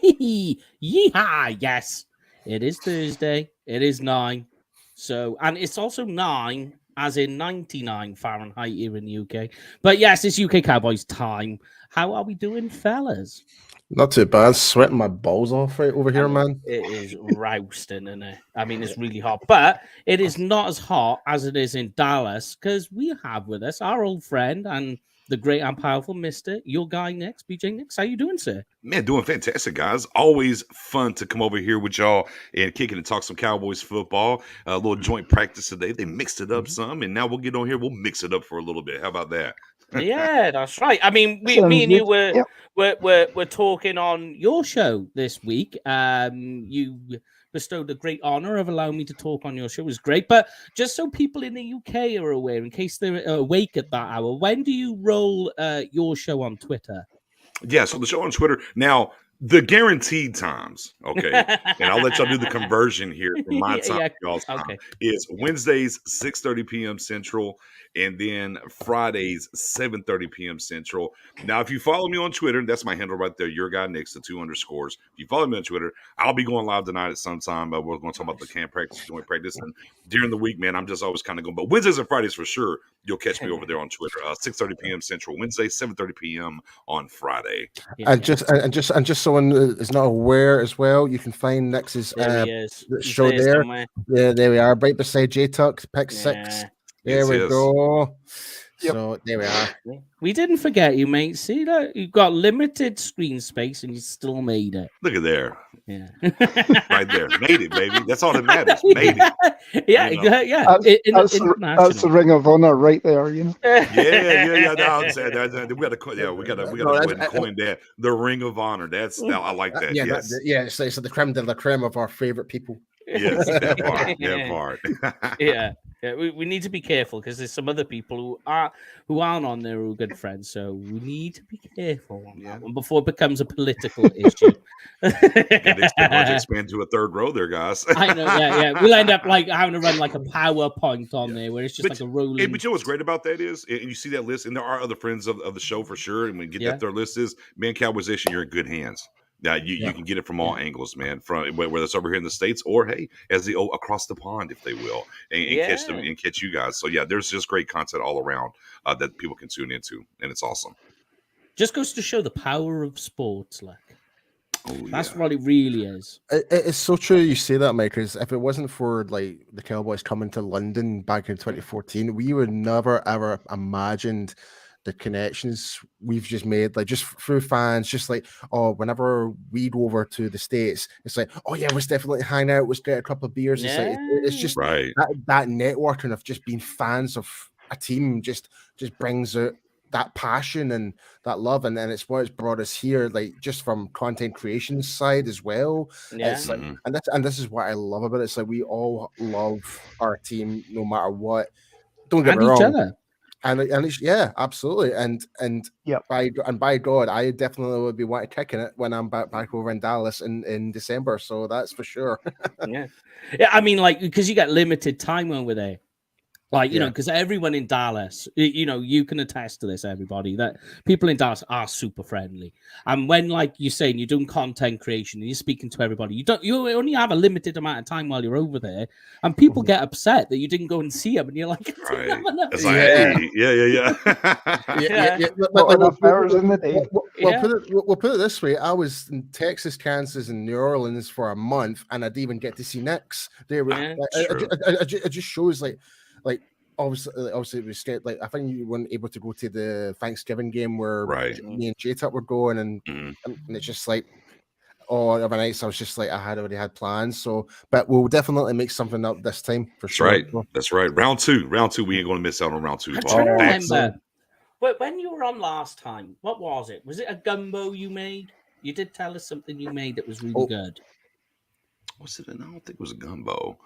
Yeehaw! Yes, it is Thursday. It is 9. So, and it's also 9, as in 99 Fahrenheit here in the UK. But yes, it's UK Cowboys time. How are we doing, fellas? Not too bad. Sweating my balls off right over here, man. It is roasting, isn't it? I mean, it's really hot, but it is not as hot as it is in Dallas because we have with us our old friend and the great and powerful Mister, your guy Nix, BJ Nix. How you doing, sir? Man, doing fantastic, guys. Always fun to come over here with y'all and kick it and talk some Cowboys football. A little joint practice today. They mixed it up some, and now we'll get on here. We'll mix it up for a little bit. How about that? Yeah, that's right. I mean, me and you we're talking on your show this week. You bestowed the great honor of allowing me to talk on your show. It was great. But just so people in the UK are aware, in case they're awake at that hour, when do you roll your show on Twitter? Yeah, so the show on Twitter. Now, the guaranteed times, okay, and I'll let y'all do the conversion here from my time, y'all's time, is Wednesdays, 6:30 p.m. Central, and then Fridays, 7:30 p.m. Central. Now, if you follow me on Twitter, that's my handle right there, your guy Nick's, the 2 underscores. If you follow me on Twitter, I'll be going live tonight at some time. We're going to talk about the camp practice, joint practice, and during the week, man, I'm just always kind of going. But Wednesdays and Fridays for sure, you'll catch me over there on Twitter. 6:30 p.m. Central Wednesday, 7:30 p.m. on Friday. And just so one is not aware as well, you can find Nix's show there. Yeah, there we are, right beside J Tuck, pick 6. There we go. Yep. So there we are. We didn't forget you, mate. See that you've got limited screen space and you still made it. Look at there. Yeah. Right there. Made it, baby. That's all that matters. Made it. Yeah, yeah. That's the Ring of Honor right there, you know. Yeah. No, we got to go ahead and coin that. The Ring of Honor. I like that. Yeah, it's the creme de la creme of our favorite people. Yes, that part. Yeah, we need to be careful because there's some other people who aren't on there who are good friends. So we need to be careful on that one before it becomes a political issue. And they expand to a third row there, guys. I know, yeah. We'll end up like having to run like a PowerPoint on there where it's just like a rolling. But you know what's great about that is, and you see that list, and there are other friends of the show for sure, and we get that their list is, man, Cowboys Nation, you're in good hands. Now you can get it from all angles, man. From whether it's over here in the States or as the across the pond, if they will, and catch them and catch you guys. So yeah, there's just great content all around that people can tune into, and it's awesome. Just goes to show the power of sports, like. That's what it really is. It's so true you say that, Mike, because if it wasn't for like the Cowboys coming to London back in 2014, we would never ever imagined the connections we've just made, like just through fans, just like, oh, whenever we go over to the States, it's like, oh yeah, let's definitely hang out, let's get a couple of beers. It's like it's just that networking of just being fans of a team just brings out that passion and that love, and then it's what's brought us here, like just from content creation side as well. It's like, and this is what I love about it. It's like we all love our team no matter what. Don't get me wrong. Each other. And yeah, absolutely, and by God, I definitely would be kicking it when I'm back over in Dallas in December. So that's for sure. yeah. I mean, like because you got limited time over there. Like, you know, because everyone in Dallas, you know, you can attest to this, everybody, that people in Dallas are super friendly. And when, like you're saying, you're doing content creation and you're speaking to everybody, you only have a limited amount of time while you're over there. And people get upset that you didn't go and see them. And you're like, it's like, We'll put it this way. I was in Texas, Kansas, and New Orleans for a month, and I didn't even get to see Knicks. It just shows, like obviously we scared. Like I think you weren't able to go to the Thanksgiving game where me and J-Tuck were going, and it's just like, oh, other nights I was just like I had already had plans. So, but we'll definitely make something up this time for sure. That's right. Round two, we ain't going to miss out on round 2. I'm trying to remember. But when you were on last time, what was it? Was it a gumbo you made? You did tell us something you made that was really good. Was it? I don't think it was a gumbo.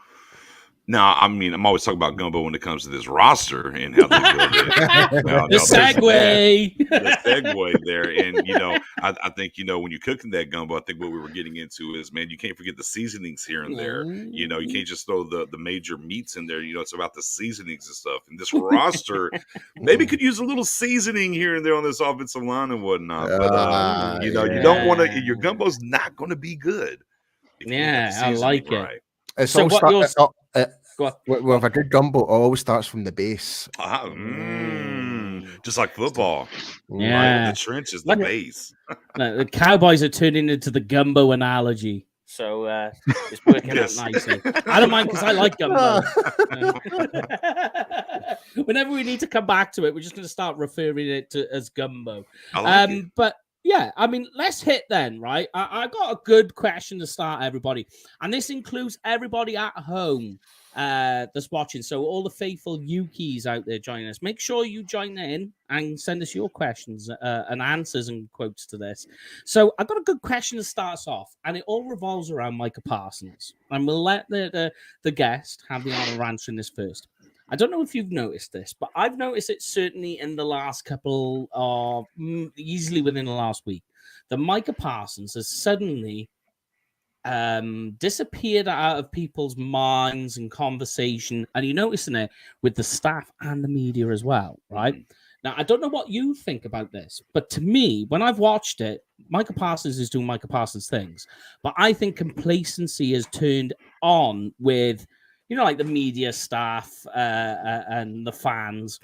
No, I mean, I'm always talking about gumbo when it comes to this roster and how they build it. The segue. The segue there. And, I think, when you're cooking that gumbo, I think what we were getting into is, man, you can't forget the seasonings here and there. You can't just throw the major meats in there. It's about the seasonings and stuff. And this roster maybe could use a little seasoning here and there on this offensive line and whatnot. But, you don't want to, your gumbo's not going to be good. I like it. Right. So with a good gumbo, it always starts from the base. Just like football. Yeah. Right? The trenches, the base. The Cowboys are turning into the gumbo analogy. So it's working out nicely. I don't mind because I like gumbo. Whenever we need to come back to it, we're just going to start referring it to as gumbo. I like it. But yeah, I mean, let's hit then, right? I got a good question to start, everybody. And this includes everybody at home that's watching. So all the faithful UKs out there joining us, make sure you join in and send us your questions and answers and quotes to this. So I've got a good question to start us off, and it all revolves around Micah Parsons. And we'll let the guest have the honor of answering this first. I don't know if you've noticed this, but I've noticed it certainly in the last couple of, easily within the last week, that Micah Parsons has suddenly disappeared out of people's minds and conversation. And you're noticing it with the staff and the media as well, right? Now, I don't know what you think about this, but to me, when I've watched it, Micah Parsons is doing Micah Parsons things. But I think complacency has turned on with, like the media staff and the fans.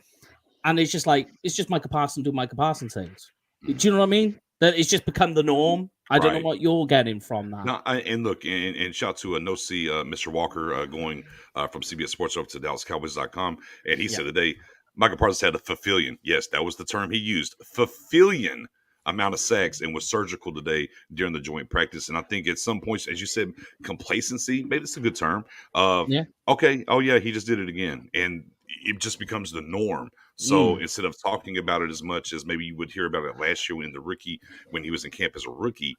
And it's just Micah Parsons doing Micah Parsons things. Do you know what I mean? That it's just become the norm. I don't know what you're getting from that. No, and look, and shout out to Mr. Walker going from CBS Sports over to DallasCowboys.com. And he said today, Micah Parsons had a fulfilling. Yes, that was the term he used. Fulfilling amount of sacks and was surgical today during the joint practice. And I think at some points, as you said, complacency, maybe it's a good term. Okay. Oh yeah, he just did it again. And it just becomes the norm. So instead of talking about it as much as maybe you would hear about it last year when he was in camp as a rookie,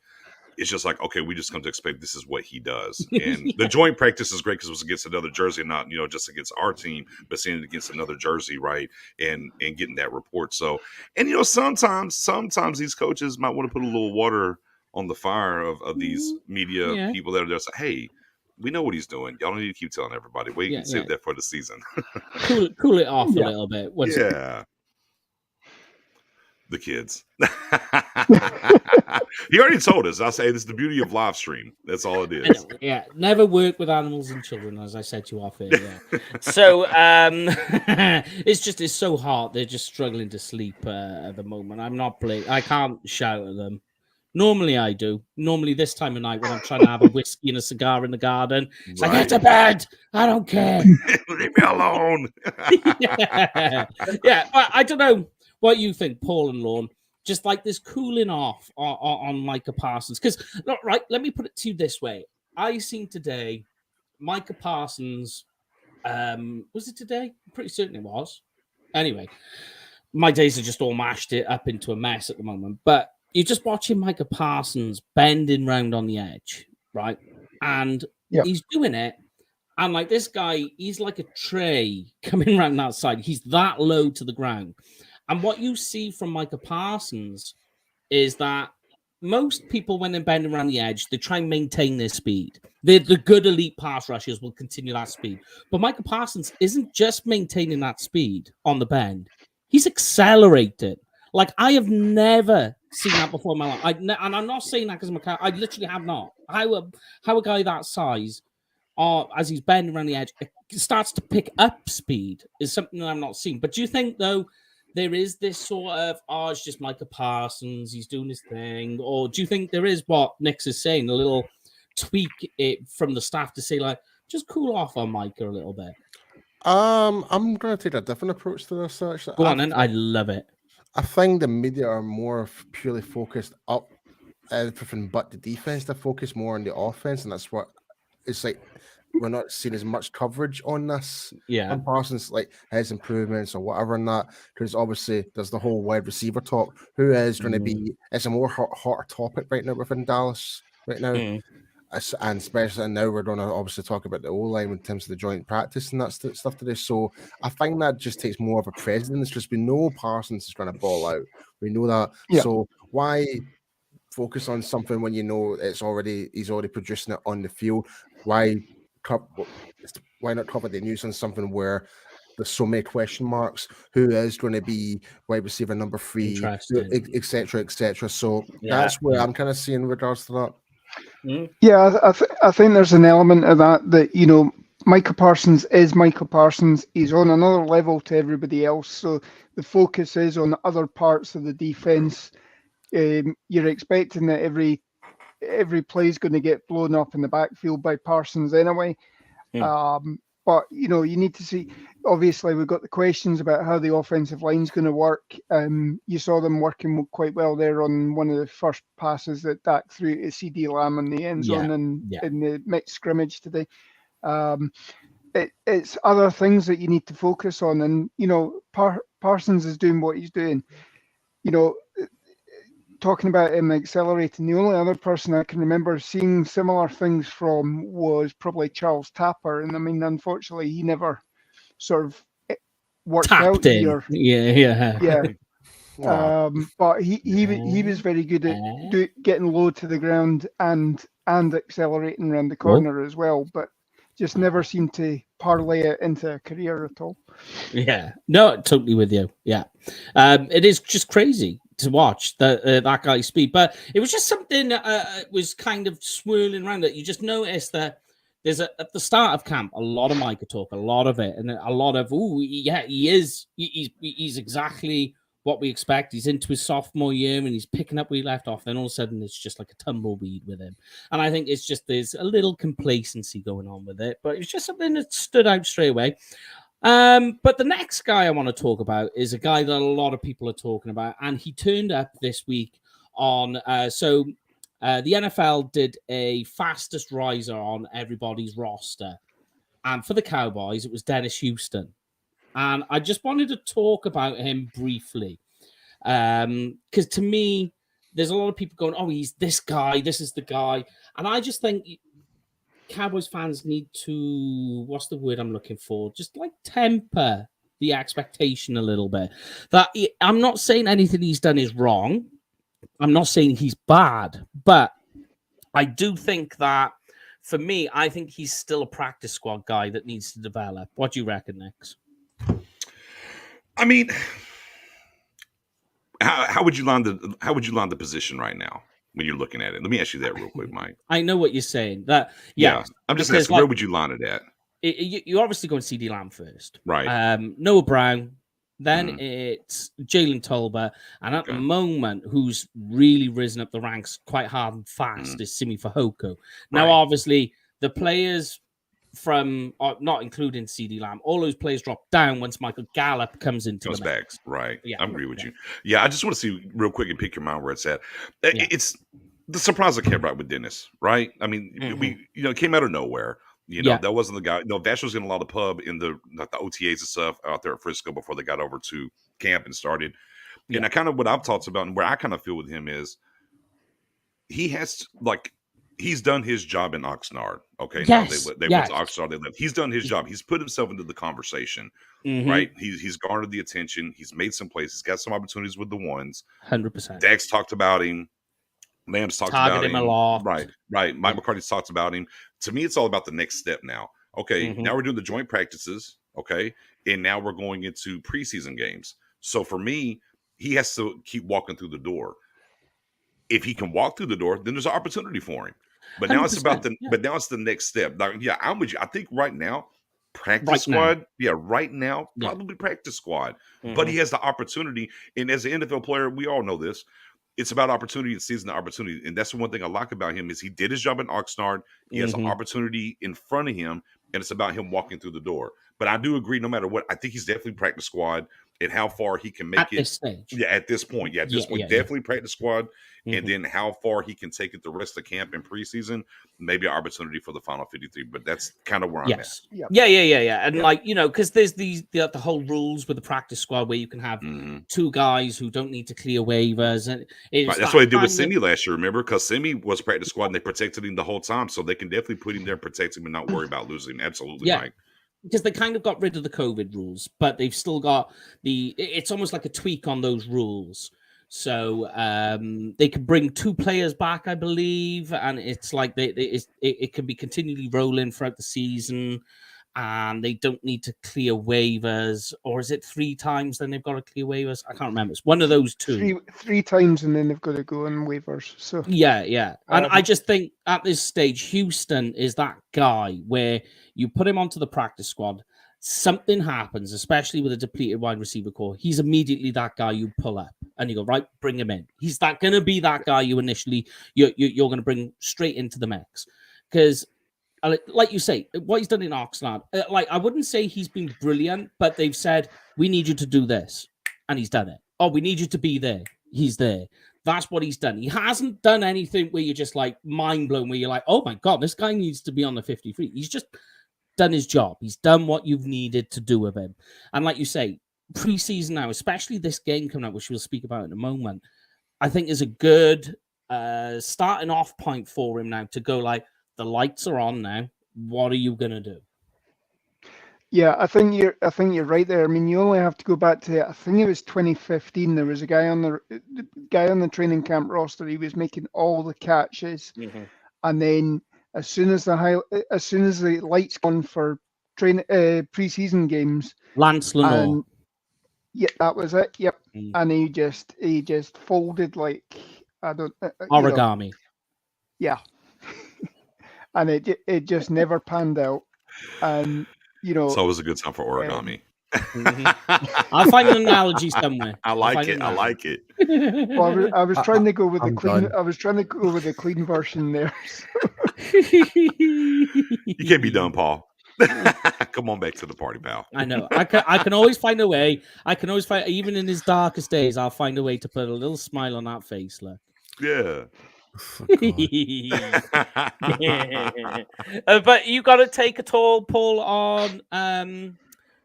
it's just like, okay, we just come to expect this is what he does. And the joint practice is great because it was against another jersey, not, just against our team, but seeing it against another jersey, right? And getting that report. So, and, sometimes these coaches might want to put a little water on the fire of these media people that are just like, hey, we know what he's doing. Y'all don't need to keep telling everybody. Wait and save that for the season. cool it off a little bit. The kids. He already told us. I say this is the beauty of live stream. That's all it is. Yeah, never work with animals and children, as I said to you off here. Yeah. So it's so hard. They're just struggling to sleep at the moment. I can't shout at them. Normally I do. Normally this time of night when I'm trying to have a whiskey and a cigar in the garden, it's like, get to bed. I don't care. Leave me alone. Yeah, but I don't know what you think, Paul and Lorne. Just like this cooling off on Micah Parsons. Because, let me put it to you this way. I seen today Micah Parsons, was it today? I'm pretty certain it was. Anyway, my days are just all mashed it up into a mess at the moment. But you're just watching Micah Parsons bending round on the edge, right? And he's doing it. And like this guy, he's like a tray coming around that side. He's that low to the ground. And what you see from Micah Parsons is that most people, when they're bending around the edge, they try and maintain their speed. The good elite pass rushers will continue that speed. But Micah Parsons isn't just maintaining that speed on the bend. He's accelerated. Like, I have never seen that before in my life. And I'm not saying that because I'm a cow. I literally have not. How a guy that size, as he's bending around the edge, starts to pick up speed is something that I'm not seeing. But do you think, though, there is this sort of, it's just Micah Parsons, he's doing his thing? Or do you think there is what Nix is saying, a little tweak it from the staff to say, like, just cool off on Micah a little bit? I'm going to take a different approach to this, actually. Go on, then. I love it. I think the media are more purely focused up everything but the defense. They focus more on the offense, and that's what it's like. We're not seeing as much coverage on this. Yeah. And Parsons, like, his improvements or whatever and that, because obviously there's the whole wide receiver talk. Who is going to be, it's a more hotter topic right now within Dallas right now. and especially now we're going to obviously talk about the O-line in terms of the joint practice and that stuff today. So I think that just takes more of a precedence. Just we know Parsons is going to ball out. We know that. Yeah. So why focus on something when you know he's already producing it on the field? Why not cover the news on something where there's so many question marks? Who is going to be wide receiver number 3, etc., etc. So that's where I'm kind of seeing in regards to that. Yeah, I think there's an element of that you know, Micah Parsons is Micah Parsons. He's on another level to everybody else. So the focus is on other parts of the defense. You're expecting that every play is going to get blown up in the backfield by Parsons anyway. But, you know, you need to see, obviously, we've got the questions about how the offensive line is going to work. You saw them working quite well there on one of the first passes that Dak threw to CD Lamb in the end zone in the mixed scrimmage today. It's other things that you need to focus on. And, you know, Parsons is doing what he's doing. You know, talking about him accelerating, the only other person I can remember seeing similar things from was probably Charles Tapper. And I mean, unfortunately, he never sort of worked out here. Yeah. But he was very good at getting low to the ground and accelerating around the corner as well, but just never seemed to parlay it into a career at all. Yeah, no, totally with you. Yeah, it is just crazy to watch that guy's speed, but it was just something that was kind of swirling around that you just noticed that there's at the start of camp a lot of Micah talk, a lot of it, and a lot of he's exactly what we expect. He's into his sophomore year and he's picking up where he left off. Then all of a sudden it's just like a tumbleweed with him, and I think it's just there's a little complacency going on with it, but it's just something that stood out straight away. But the next guy I want to talk about is a guy that a lot of people are talking about, and he turned up this week on the NFL did a fastest riser on everybody's roster, and for the Cowboys it was Dennis Houston, and I just wanted to talk about him briefly because to me there's a lot of people going, oh, he's this guy, this is the guy, and I just think Cowboys fans need to, what's the word I'm looking for? Just like temper the expectation a little bit. I'm not saying anything he's done is wrong. I'm not saying he's bad, but I do think that for me, I think he's still a practice squad guy that needs to develop. What do you reckon, Nix? I mean, how would you line the position right now when you're looking at it? Let me ask you that real quick, Mike. I know what you're saying. I'm just asking, where would you line it at? You're obviously going CD Lamb first, right? Noah Brown, then it's Jalen Tolbert, and at the moment, who's really risen up the ranks quite hard and fast is Simi Fehoko. Now, obviously, the players from not including CD Lamb, all those players drop down once Michael Gallup comes into the back. Right. Yeah, I agree with you. Yeah, I just want to see real quick and pick your mind where it's at. It's the surprise that came right with Dennis, right? I mean, it came out of nowhere. That wasn't the guy. Vash was getting a lot of pub in the OTAs and stuff out there at Frisco before they got over to camp and started. And I kind of what I've talked about and where I kind of feel with him is he's done his job in Oxnard. Okay. Yes. Now they went to Oxnard. They left. He's done his job. He's put himself into the conversation, right? He's garnered the attention. He's made some plays. He's got some opportunities with the ones. 100%. Dax talked about him. Lamb's talked about him a lot. Right. Mike McCarthy's talked about him. To me, it's all about the next step now. Okay. Now we're doing the joint practices. Okay. And now we're going into preseason games. So for me, he has to keep walking through the door. If he can walk through the door, then there's an opportunity for him. But now it's about but now it's the next step. I'm with you. I think right now, practice squad. Right now, probably practice squad. But he has the opportunity. And as an NFL player, we all know this. It's about opportunity and seizing the opportunity. And that's the one thing I like about him is he did his job in Oxnard. He has an opportunity in front of him, and it's about him walking through the door. But I do agree, no matter what, I think he's definitely practice squad. and how far he can make at it. This stage. Yeah, at this point. Yeah, at this point, definitely practice squad. Mm-hmm. And then how far he can take it the rest of camp and preseason, maybe an opportunity for the final 53. But that's kind of where I'm at. Yeah. And like, you know, because there's the whole rules with the practice squad where you can have two guys who don't need to clear waivers. And that's what they did with Simi last year, remember? Because Simi was practice squad and they protected him the whole time. So they can definitely put him there, protect him, and not worry about losing him. Absolutely, Mike. Because they kind of got rid of the COVID rules, but they've still got it's almost like a tweak on those rules. So they can bring two players back, I believe, and it's like it can be continually rolling throughout the season, and they don't need to clear waivers. Or is it 3 times then they've got to clear waivers? I can't remember. It's one of those two. Three times, and then they've got to go on waivers. So yeah. And I just think at this stage, Houston is that guy where you put him onto the practice squad. Something happens, especially with a depleted wide receiver core. He's immediately that guy you pull up and you go, right, bring him in. He's going to be that guy you're going to bring straight into the mix. Because, like you say, what he's done in Oxnard, I wouldn't say he's been brilliant, but they've said, we need you to do this. And he's done it. Oh, we need you to be there. He's there. That's what he's done. He hasn't done anything where you're just like mind blown, where you're like, oh my God, this guy needs to be on the 53. He's just done his job. He's done what you've needed to do with him. And like you say, preseason now, especially this game coming up, which we'll speak about in a moment, I think is a good starting off point for him now to go like, the lights are on now. What are you going to do? Yeah, I think you're right there. I mean, you only have to go back to, I think it was 2015. There was a guy on the training camp roster. He was making all the catches, and then as soon as the lights gone for preseason games, Lance Lenore. Yeah, that was it. Yep, and he just folded like origami. Yeah, and it just never panned out, and it's always a good time for origami. I'll find an analogy somewhere. I like it. Well, I was trying to go with the clean. I was trying to go with the clean version there. So. You can't be done, Paul. Come on back to the party, pal. I know. I can always find a way. I can always find, even in his darkest days, I'll find a way to put a little smile on that face. Look. Yeah. But you got to take a toll, Paul, on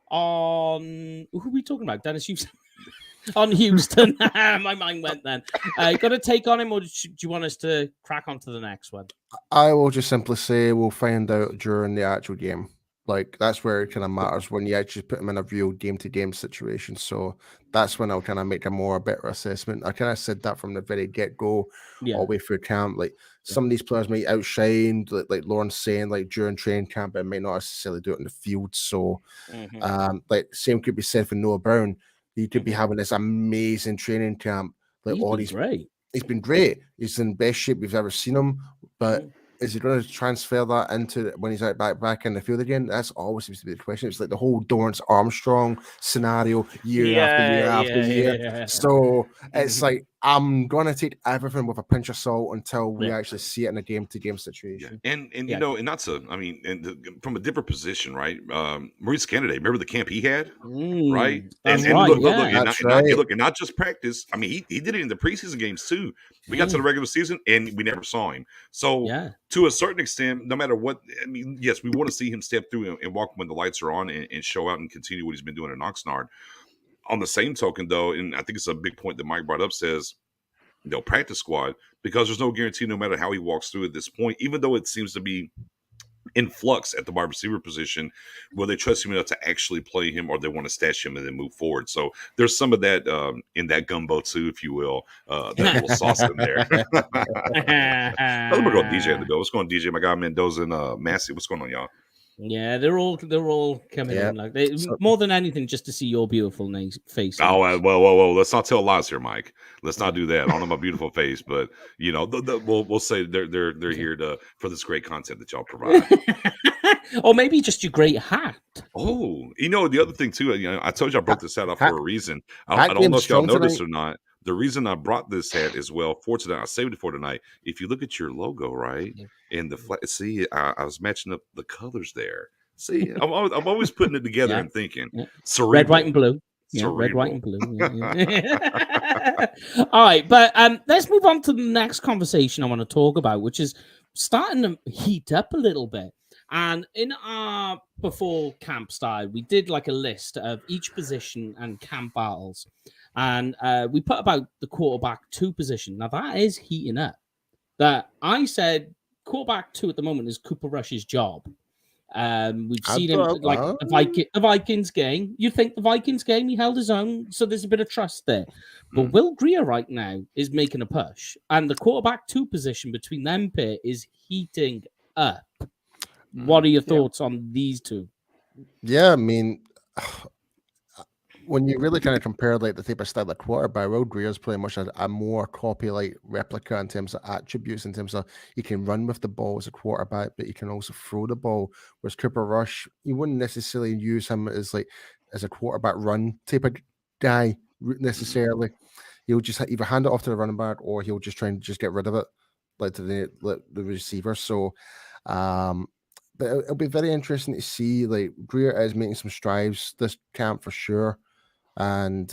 who are we talking about? Dennis Houston. On Houston. My mind went then. You got to take on him, or do you want us to crack on to the next one? I will just simply say we'll find out during the actual game. Like, that's where it kind of matters, when you actually put them in a real game-to-game situation. So that's when I'll kind of make a better assessment. I kind of said that from the very get-go, all the way through camp. Like, some of these players might outshine, like Lauren's saying, like during training camp, but might not necessarily do it in the field. So, like, same could be said for Noah Brown. He could be having this amazing training camp. Like, great. He's been great. He's in the best shape we've ever seen him. But is he going to transfer that into when he's out back in the field again? That's always seems to be the question. It's like the whole Dorrance Armstrong scenario year after year. Yeah. So it's like, I'm going to take everything with a pinch of salt until we actually see it in a game-to-game situation. Yeah. And you know, and not to, I mean, from a different position, right? Maurice Kennedy, remember the camp he had, right? And look, and not just practice. I mean, he did it in the preseason games too. We got to the regular season and we never saw him. So to a certain extent, no matter what, I mean, yes, we want to see him step through and walk when the lights are on and show out and continue what he's been doing in Oxnard. On the same token, though, and I think it's a big point that Mike brought up, says, practice squad, because there's no guarantee no matter how he walks through at this point, even though it seems to be in flux at the wide receiver position, will they trust him enough to actually play him, or they want to stash him and then move forward? So there's some of that in that gumbo too, if you will, that little sauce in there. Let's go DJ at the go. What's going on, DJ? My guy Mendoza and Massey. What's going on, y'all? Yeah, they're all coming in like more than anything just to see your beautiful face. Oh, whoa! Let's not tell lies here, Mike. Let's not do that. I don't know my beautiful face, but we'll say they're here for this great content that y'all provide. Or maybe just your great hat. Oh, the other thing too. I told you I broke this hat off for a reason. I don't know if y'all noticed or not. The reason I brought this hat as well for tonight, I saved it for tonight. If you look at your logo, right, and the flag, see, I was matching up the colors there. See, I'm always putting it together and thinking. Red, white, and blue. Yeah, red, white, and blue. Yeah. All right, but let's move on to the next conversation I want to talk about, which is starting to heat up a little bit. And in our before camp started, we did like a list of each position and camp battles, and we put about the quarterback 2 position. Now that is heating up. That I said quarterback 2 at the moment is Cooper Rush's job. We've seen him like the Vikings game. You think the Vikings game he held his own, so there's a bit of trust there. But Will Grier right now is making a push, and the quarterback 2 position between them pair is heating up. What are your thoughts on these two? Yeah, I mean, when you really kind of compare like the type of style of quarterback, Will Grier is pretty much a more copy-like replica in terms of attributes, in terms of he can run with the ball as a quarterback, but he can also throw the ball. Whereas Cooper Rush, you wouldn't necessarily use him as a quarterback run type of guy necessarily. He'll just either hand it off to the running back, or he'll just try and just get rid of it, like to the receiver. So, but it'll be very interesting to see. Like Grier is making some strides this camp for sure. And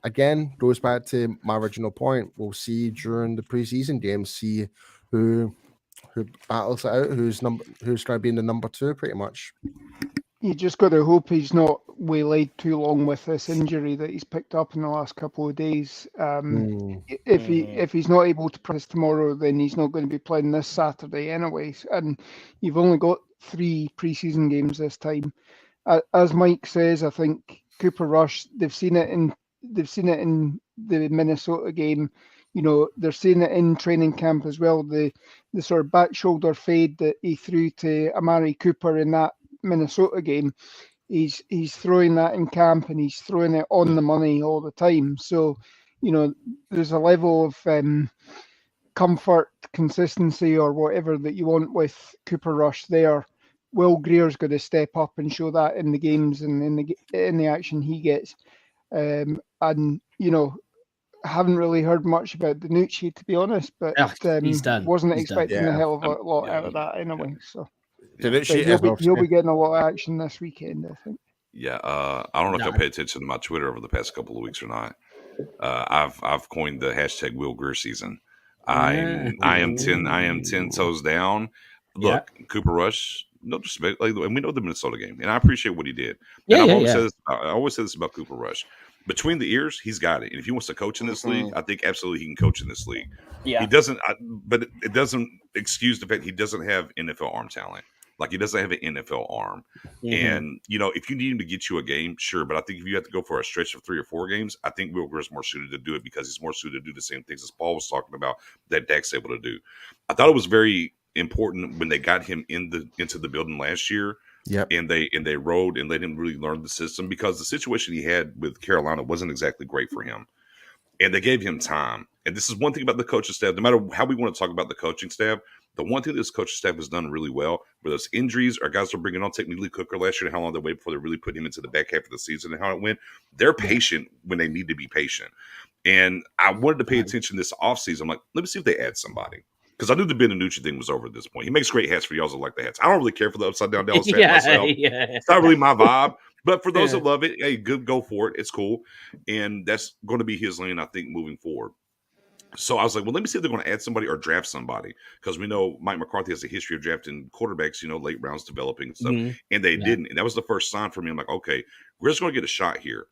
again, goes back to my original point. We'll see during the preseason games, see who battles it out, who's going to be in the number 2, pretty much. You just got to hope he's not waylaid too long with this injury that he's picked up in the last couple of days. If he's not able to practice tomorrow, then he's not going to be playing this Saturday anyways. And you've only got 3 preseason games this time. As Mike says, I think Cooper Rush, they've seen it in the Minnesota game. You know, they're seeing it in training camp as well. The sort of back shoulder fade that he threw to Amari Cooper in that Minnesota game, he's throwing that in camp, and he's throwing it on the money all the time. So, you know, there's a level of comfort, consistency, or whatever that you want with Cooper Rush there. Will Grier's going to step up and show that in the games and in the action he gets. And you know, I haven't really heard much about Danucci, to be honest, but he's done. Wasn't He's expecting done. a hell of a lot out of that anyway. So Danucci he'll be getting a lot of action this weekend, I think. Yeah, I don't know if I paid attention to my Twitter over the past couple of weeks or not. I've coined the hashtag Will Grier season. I am 10 toes down. Look, Cooper Rush. No disrespect, and we know the Minnesota game, and I appreciate what he did. And I always say this about Cooper Rush. Between the ears, he's got it. And if he wants to coach in this league, I think absolutely he can coach in this league. Yeah, he doesn't, but it doesn't excuse the fact he doesn't have NFL arm talent. Like, he doesn't have an NFL arm. And, you know, if you need him to get you a game, sure. But I think if you have to go for a stretch of 3 or 4 games, I think Will Grier's more suited to do it, because he's more suited to do the same things as Paul was talking about that Dak's able to do. I thought it was very important when they got him into the building last year. And they rode and let him really learn the system, because the situation he had with Carolina wasn't exactly great for him. And they gave him time. And this is one thing about the coaching staff. No matter how we want to talk about the coaching staff, the one thing this coaching staff has done really well, where those injuries or guys are bringing on, take Lee Cooker last year, and how long they waited before they really put him into the back half of the season and how it went. They're patient when they need to be patient. And I wanted to pay attention this offseason. I'm like, let me see if they add somebody. Because I knew the Ben DiNucci thing was over at this point. He makes great hats for y'all that like the hats. I don't really care for the upside down Dallas hat myself. It's not really my vibe. But for those that love it, hey, good, go for it. It's cool. And that's going to be his lane, I think, moving forward. So I was like, well, let me see if they're going to add somebody or draft somebody. Because we know Mike McCarthy has a history of drafting quarterbacks, you know, late rounds developing and stuff. And they didn't. And that was the first sign for me. I'm like, okay, we're just going to get a shot here.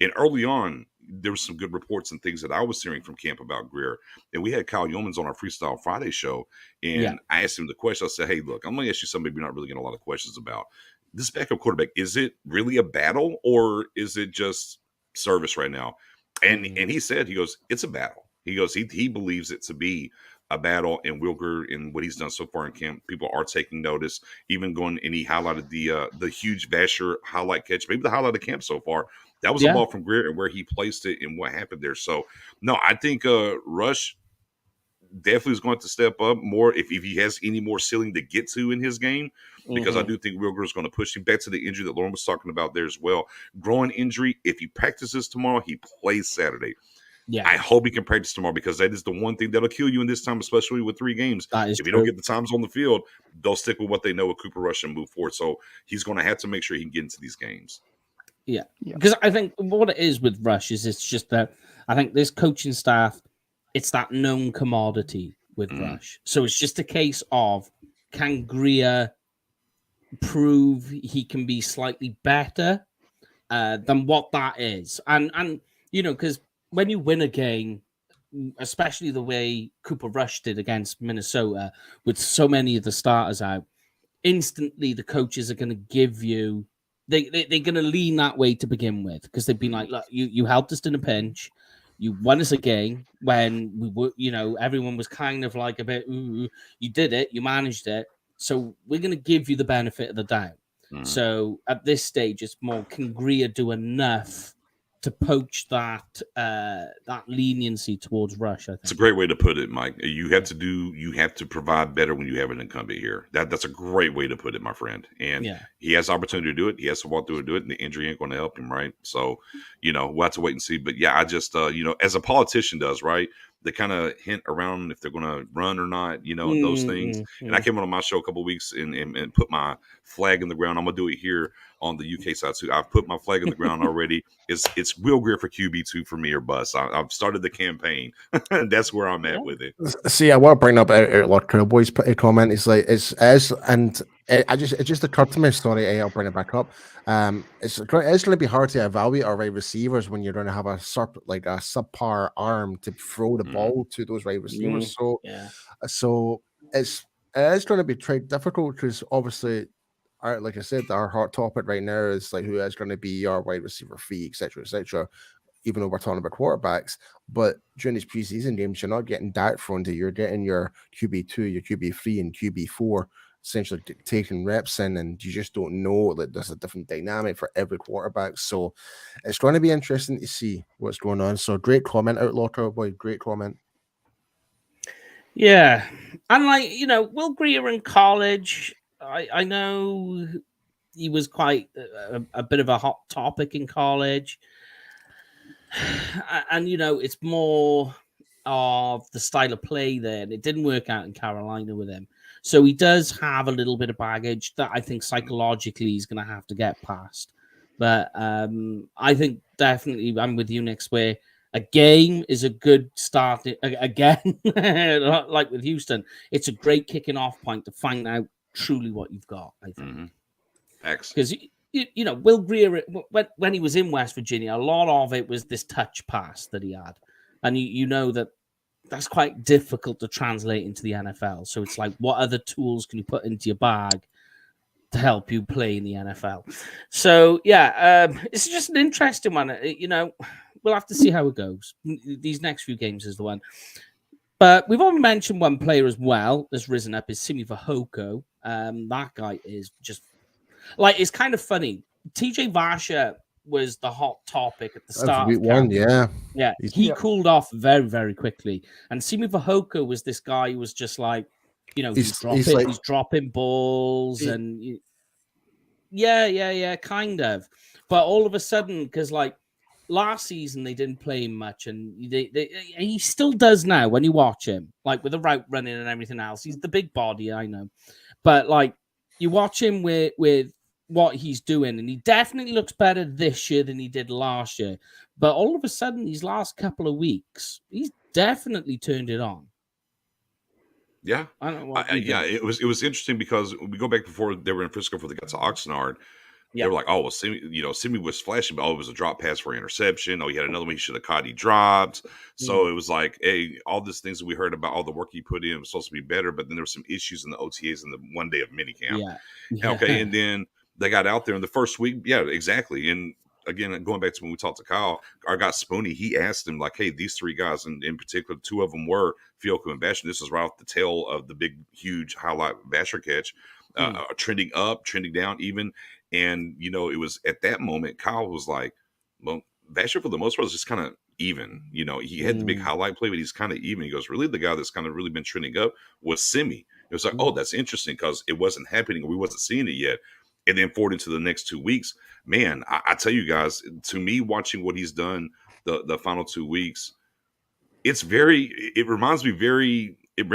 And early on, there was some good reports and things that I was hearing from camp about Grier. And we had Kyle Yeomans on our Freestyle Friday show. And I asked him the question. I said, hey, look, I'm going to ask you something maybe you're not really getting a lot of questions about. This backup quarterback, is it really a battle, or is it just service right now? And he said, he goes, it's a battle. He goes, he believes it to be a battle. And Will Grier, in what he's done so far in camp, people are taking notice. Even going, and he highlighted the huge Vasher highlight catch, maybe the highlight of camp so far. That was a ball from Grier, and where he placed it and what happened there. So, no, I think Rush definitely is going to step up more if he has any more ceiling to get to in his game, because I do think Will Grier is going to push him back to the injury that Lauren was talking about there as well. Growing injury, if he practices tomorrow, he plays Saturday. Yeah, I hope he can practice tomorrow, because that is the one thing that'll kill you in this time, especially with 3 games. If you don't get the times on the field, they'll stick with what they know with Cooper Rush and move forward. So he's going to have to make sure he can get into these games. Yeah, because I think what it is with Rush is it's just that I think this coaching staff, it's that known commodity with Rush. So it's just a case of, can Greer prove he can be slightly better than what that is? And you know, because when you win a game, especially the way Cooper Rush did against Minnesota, with so many of the starters out, instantly the coaches are going to give you, they're going to lean that way to begin with, because they've been like, look, you helped us in a pinch, you won us a game when we were, you know, everyone was kind of like a bit, ooh, you did it, you managed it, so we're going to give you the benefit of the doubt. So at this stage, it's more, can Greer do enough to poach that that leniency towards Rush? I think it's a great way to put it, Mike. You have to provide better when you have an incumbent here. That's a great way to put it, my friend. And he has the opportunity to do it. He has to walk through and do it, and the injury ain't going to help him, right? So, you know, we'll have to wait and see. But yeah, I just you know, as a politician does, right? They kind of hint around if they're going to run or not, you know, and those things. And I came on my show a couple of weeks and put my flag in the ground. I'm going to do it here on the UK side too. I've put my flag in the ground already. It's Will Greer for QB2 for me or bust. I've started the campaign. That's where I'm at with it. See, I want to bring up Lord Cowboys comment. It's like it just occurred to me. Sorry, I'll bring it back up. It's going to be hard to evaluate our wide receivers when you're going to have a subpar arm to throw the ball to those wide receivers. So it is going to be difficult, because obviously, like I said, our hot topic right now is like who is going to be our wide receiver fee, etc., etc. Even though we're talking about quarterbacks, but during these preseason games, you're not getting that thrown to you. You're getting your QB2, your QB3, and QB4 essentially taking reps in, and you just don't know that there's a different dynamic for every quarterback. So it's going to be interesting to see what's going on. So great comment, Outlaw Cowboy. Great comment. Yeah, and like, you know, Will Greer in college, I know he was quite a bit of a hot topic in college. And, you know, it's more of the style of play there. And it didn't work out in Carolina with him. So he does have a little bit of baggage that I think psychologically he's going to have to get past. But I think definitely I'm with you, Nick, where a game is a good start. Again, like with Houston, it's a great kicking off point to find out truly what you've got, I think. Because you know, Will Greer, when he was in West Virginia, a lot of it was this touch pass that he had. And you know that's quite difficult to translate into the NFL. So it's like, what other tools can you put into your bag to help you play in the NFL? So, yeah, it's just an interesting one. You know, we'll have to see how it goes. These next few games is the one. But we've already mentioned one player as well that's risen up, is Simi Fehoko. That guy is just... Like, it's kind of funny. TJ Vasher was the hot topic at the start of camp. He cooled off very, very quickly. And Simi Fehoko was this guy who was just like, you know, he's dropping balls and... kind of. But all of a sudden, because, like, last season they didn't play him much, and he still does now when you watch him, like with the route running and everything else. He's the big body, I know. But, like, you watch him with what he's doing, and he definitely looks better this year than he did last year. But all of a sudden, these last couple of weeks, he's definitely turned it on. Yeah, I don't know it was interesting because we go back before they were in Frisco for the got to Oxnard. They were like, "Oh, well, Simi was flashing, but it was a drop pass for interception. Oh, he had another one he should have caught. He dropped." So it was like, hey, all these things that we heard about, all the work he put in was supposed to be better, but then there were some issues in the OTAs in the one day of minicamp. Okay, and then they got out there in the first week. Yeah, exactly. And again, going back to when we talked to Kyle, our guy Spooney, he asked him, like, hey, these three guys, and in particular, two of them were Fehoko and Vasher. This is right off the tail of the big, huge highlight Vasher catch, trending up, trending down even. And, you know, it was at that moment, Kyle was like, well, Vasher for the most part was just kind of even. You know, he had the big highlight play, but he's kind of even. He goes, really, the guy that's kind of really been trending up was Simi. It was like, oh, that's interesting because it wasn't happening. We wasn't seeing it yet. And then forward into the next 2 weeks, man, I tell you guys, to me, watching what he's done the final 2 weeks, it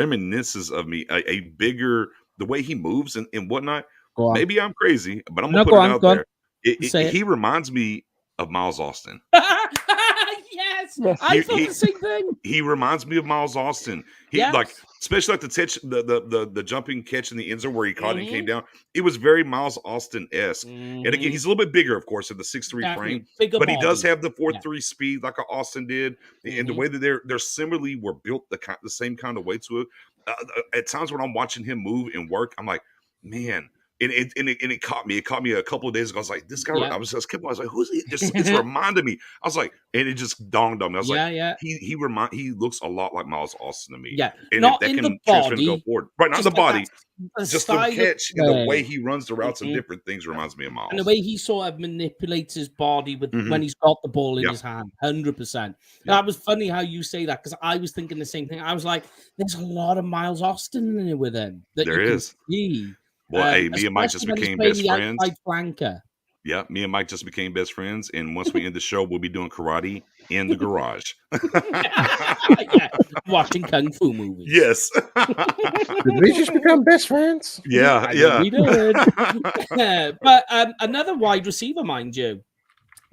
reminisces of me a bigger, the way he moves and whatnot. Maybe I'm crazy, but I'm gonna put it out there. He reminds me of Miles Austin. Yes, I thought the same thing. He reminds me of Miles Austin. Especially like the jumping catch in the end zone where he caught it and came down. It was very Miles Austin-esque. And again, he's a little bit bigger, of course, at the 6'3" frame, but he does have the 4.3 speed like Austin did, and the way that they're similarly were built the same kind of way to it. At times when I'm watching him move and work, I'm like, man. And it caught me. It caught me a couple of days ago. I was like, this guy. I was like, who's he? It's reminded me. I was like, and it just dawned on me. I was like, he looks a lot like Miles Austin to me. Yeah, and not that in can the transfer body, and go forward. Right, not in the body. Just the catch and the way he runs the routes and different things reminds me of Miles. And the way he sort of manipulates his body with when he's got the ball in his hand, 100%. That was funny how you say that because I was thinking the same thing. I was like, there's a lot of Miles Austin in it with him. There is. Well, hey, me and Mike just became best friends. Flanker. Yeah, me and Mike just became best friends. And once we end the show, we'll be doing karate in the garage. Watching Kung Fu movies. Yes. Did we just become best friends? Yeah. We did. But another wide receiver, mind you,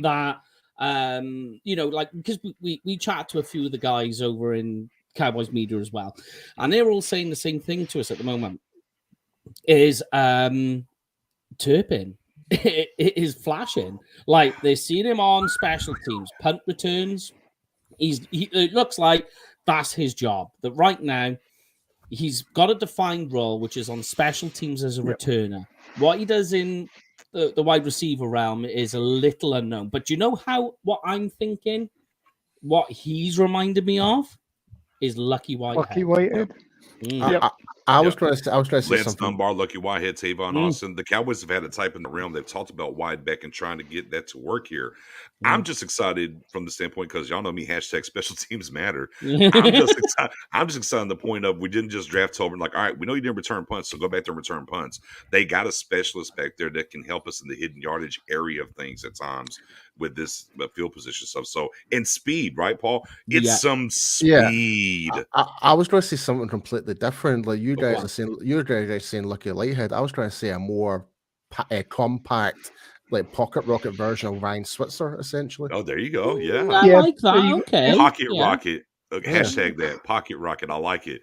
that, because we chat to a few of the guys over in Cowboys media as well. And they're all saying the same thing to us at the moment. Is Turpin. It is flashing. Like they're seeing him on special teams, punt returns. It looks like that's his job. That right now he's got a defined role, which is on special teams as a returner. What he does in the wide receiver realm is a little unknown. But you know what I'm thinking? What he's reminded me of is Lucky Whitehead. I was going to say Lance something. Dunbar, Lucky Whitehead, Trayvon Austin. The Cowboys have had a type in the realm. They've talked about wide back and trying to get that to work here. I'm just excited from the standpoint because y'all know me, hashtag special teams matter. I'm just excited on the point of we didn't just draft Tobin like, all right, we know you didn't return punts, so go back there and return punts. They got a specialist back there that can help us in the hidden yardage area of things at times with this field position stuff. So, and speed, right, Paul? It's some speed. I was going to say something completely different. Like you guys are saying Lucky Whitehead. I was trying to say a more compact, like pocket rocket version of Ryan Switzer, essentially. Oh, there you go. Yeah. I like that. Okay. Pocket rocket. Hashtag that. Pocket rocket. I like it.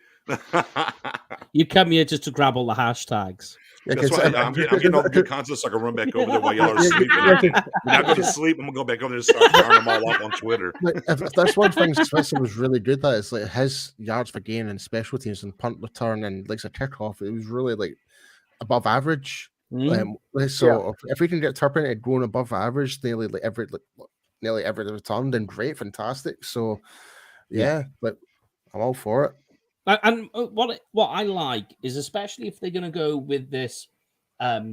You come here just to grab all the hashtags. That's right. I'm getting all the good content so I can run back over there while y'all are sleeping. When I go to sleep, I'm going to go back over there and start firing them all up on Twitter. If that's one thing Switzer was really good at, is like his yards for gain and special teams and punt return and like a kickoff, it was really like above average. If we can get Turpin going above average nearly every return, then great, fantastic. So but I'm all for it. And what I like is, especially if they're going to go with this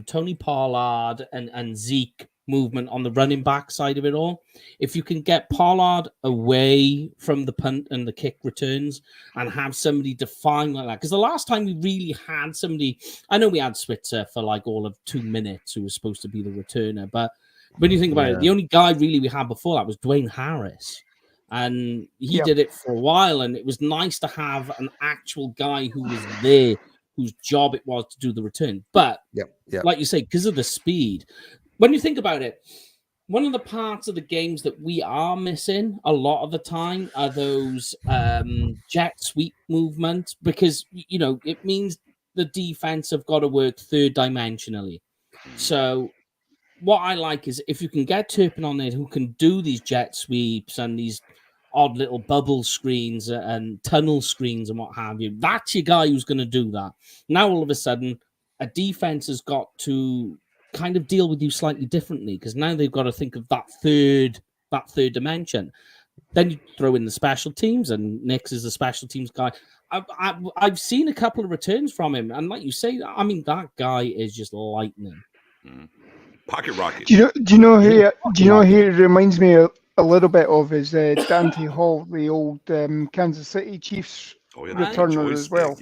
Tony Pollard and Zeke movement on the running back side of it all, if you can get Pollard away from the punt and the kick returns and have somebody define like that. Because the last time we really had somebody, I know we had Switzer for like all of 2 minutes who was supposed to be the returner, but when you think about it, the only guy really we had before that was Dwayne Harris. And he did it for a while, and it was nice to have an actual guy who was there, whose job it was to do the return. But like you say, because of the speed, when you think about it, one of the parts of the games that we are missing a lot of the time are those jet sweep movements, because, it means the defense have got to work third dimensionally. So what I like is if you can get Turpin on there who can do these jet sweeps and these odd little bubble screens and tunnel screens and what have you, that's your guy who's going to do that. Now, all of a sudden, a defense has got to kind of deal with you slightly differently because now they've got to think of that third dimension. Then you throw in the special teams, and Nix is the special teams guy. I've seen a couple of returns from him, and like you say, I mean, that guy is just lightning. Pocket rocket. Do you know who it reminds me a little bit of is Dante Hall, the old Kansas City Chiefs returner as well.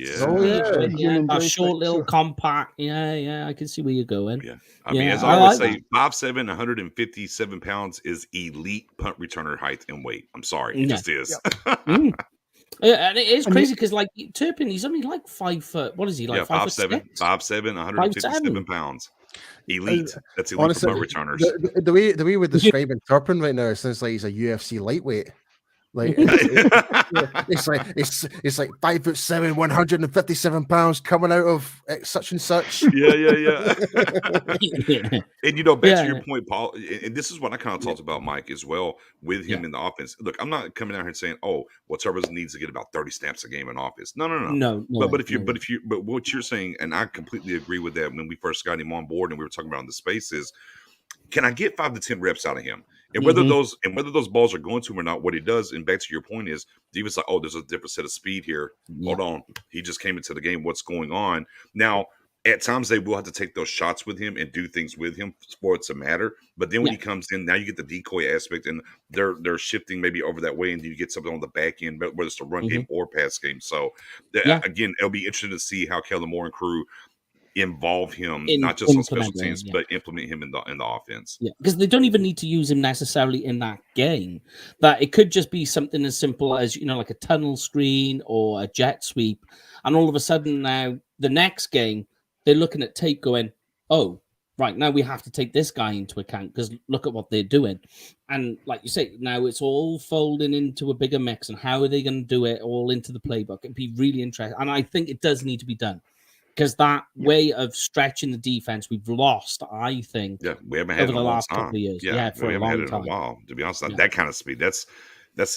A short little compact. Yeah, I can see where you're going. Yeah. I mean, as I always say, 5'7", 157 pounds is elite punt returner height and weight. I'm sorry. It just is. And it is crazy because, like, Turpin, he's only like 5 foot. What is he, like 5'7", 157 pounds. Elite. That's elite Honestly, punt returners. The way we're describing Turpin right now, it sounds like he's a UFC lightweight. Like it's like 5'7", 157 pounds coming out of such and such. Yeah. And back to your point, Paul, and this is what I kind of talked about, Mike, as well, with him in the offense. Look, I'm not coming out here and saying, "Oh, well, Turbos needs to get about 30 snaps a game in offense." No. But what you're saying, and I completely agree with that. When we first got him on board, and we were talking about in the spaces, can I get 5 to 10 reps out of him? And whether those balls are going to him or not, what he does, and back to your point is, Diva's like, oh, there's a different set of speed here. Yeah. Hold on. He just came into the game. What's going on? Now, at times they will have to take those shots with him and do things with him for it to matter. But then when he comes in, now you get the decoy aspect, and they're shifting maybe over that way, and you get something on the back end, whether it's the run game or pass game. So, again, it'll be interesting to see how Kellen Moore and crew involve him, not just on special teams, but implement him in the offense. Yeah, because they don't even need to use him necessarily in that game. That it could just be something as simple as like a tunnel screen or a jet sweep, and all of a sudden now the next game they're looking at tape going, oh, right, now we have to take this guy into account because look at what they're doing. And like you say, now it's all folding into a bigger mix, and how are they going to do it all into the playbook? It'd be really interesting, and I think it does need to be done. Because that way of stretching the defense, we've lost, I think. Yeah, we haven't had it in a long time. Couple of years. Yeah, for we a haven't long had it in time. a while. To be honest, that kind of speed, that's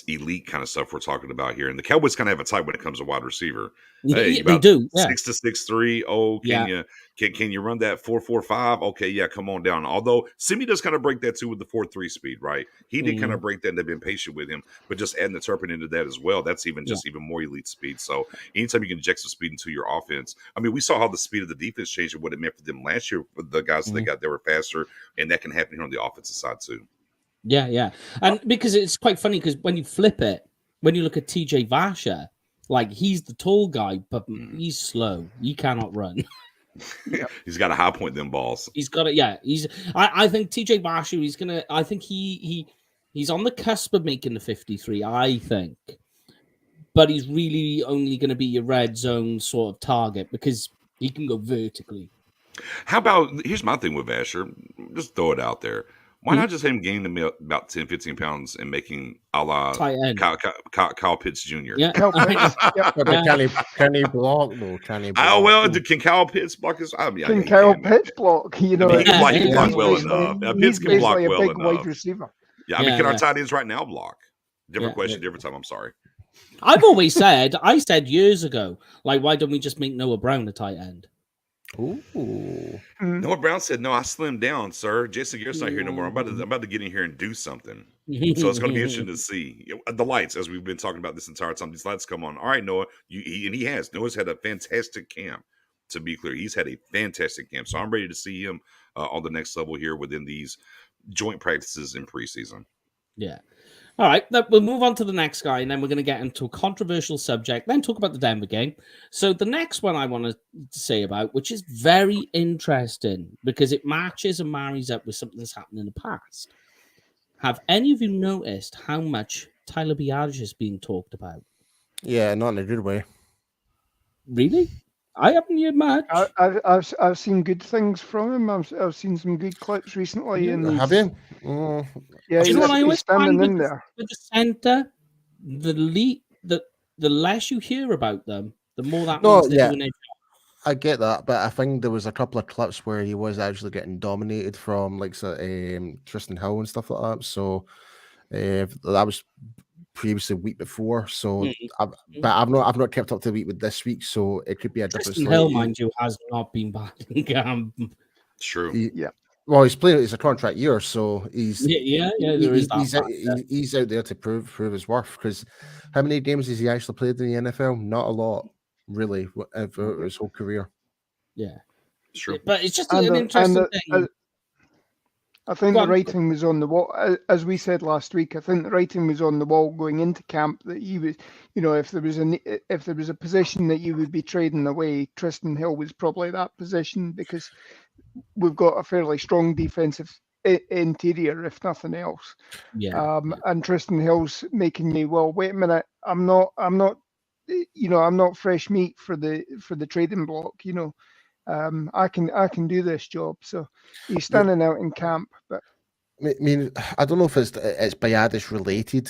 elite kind of stuff we're talking about here. And the Cowboys kind of have a type when it comes to wide receiver. Hey, they do. 6 to 6'3". Oh, can you run that 4.45? Okay, yeah, come on down. Although Simi does kind of break that too with the 4.3 speed, right? He did kind of break that, and they've been patient with him, but just adding the Turpin into that as well, that's even more elite speed. So anytime you can inject some speed into your offense, I mean, we saw how the speed of the defense changed and what it meant for them last year. For the guys that were faster, and that can happen here on the offensive side too. Yeah. And because it's quite funny, because when you flip it, when you look at TJ Vasher, like he's the tall guy, but he's slow. He cannot run. He's got to high point them balls. He's got it. Yeah. I think TJ Vasher, I think he's on the cusp of making the 53, I think. But he's really only going to be your red zone sort of target because he can go vertically. How about, here's my thing with Vasher. Just throw it out there. Why not just have him gain about 10, 15 pounds and making a la Kyle Pitts Jr.? Yeah. Can he block though? Can Kyle Pitts block his? Can Kyle Pitts block? He can block well enough. Pitts can block well enough. Wide receiver. Yeah, I mean, can our tight ends right now block? Different question, different time. I'm sorry. I've always said, years ago, like, why don't we just make Noah Brown a tight end? Ooh. Noah Brown said, "No, I slimmed down, sir. Jason Garrett's not here no more. I'm about to get in here and do something." So it's going to be interesting to see the lights, as we've been talking about this entire time. These lights come on. All right, Noah, Noah's had a fantastic camp. To be clear, he's had a fantastic camp. So I'm ready to see him on the next level here within these joint practices in preseason. Yeah. All right, we'll move on to the next guy, and then we're going to get into a controversial subject, then talk about the Denver game. So the next one I want to say about, which is very interesting because it matches and marries up with something that's happened in the past. Have any of you noticed how much Tyler Biadasz is being talked about? Yeah, not in a good way. Really? I haven't heard much. I've seen good things from him. I've seen some good clips recently. Have you? Yeah, do you know what I always find in there with the center? The less you hear about them, the more that means they're doing it. I get that, but I think there was a couple of clips where he was actually getting dominated from Tristan Hill and stuff like that. So that was previously week before. So, but I've not kept up to the week with this week. So it could be a different. Tristan Hill, mind you, has not been bad. It's true. Well, he's playing. It's a contract year, so he's he's out there to prove his worth. Because how many games has he actually played in the NFL? Not a lot, really, for his whole career. Yeah, sure. But it's just an interesting thing. I think the writing was on the wall, as we said last week. I think the writing was on the wall going into camp that he was, if there was a position that you would be trading away, Tristan Hill was probably that position because we've got a fairly strong defensive interior, if nothing else. Yeah. And Tristan Hill's making me, well, wait a minute, I'm not fresh meat for the trading block. I can do this job. So he's standing out in camp, but. I mean, I don't know if it's Biadish related.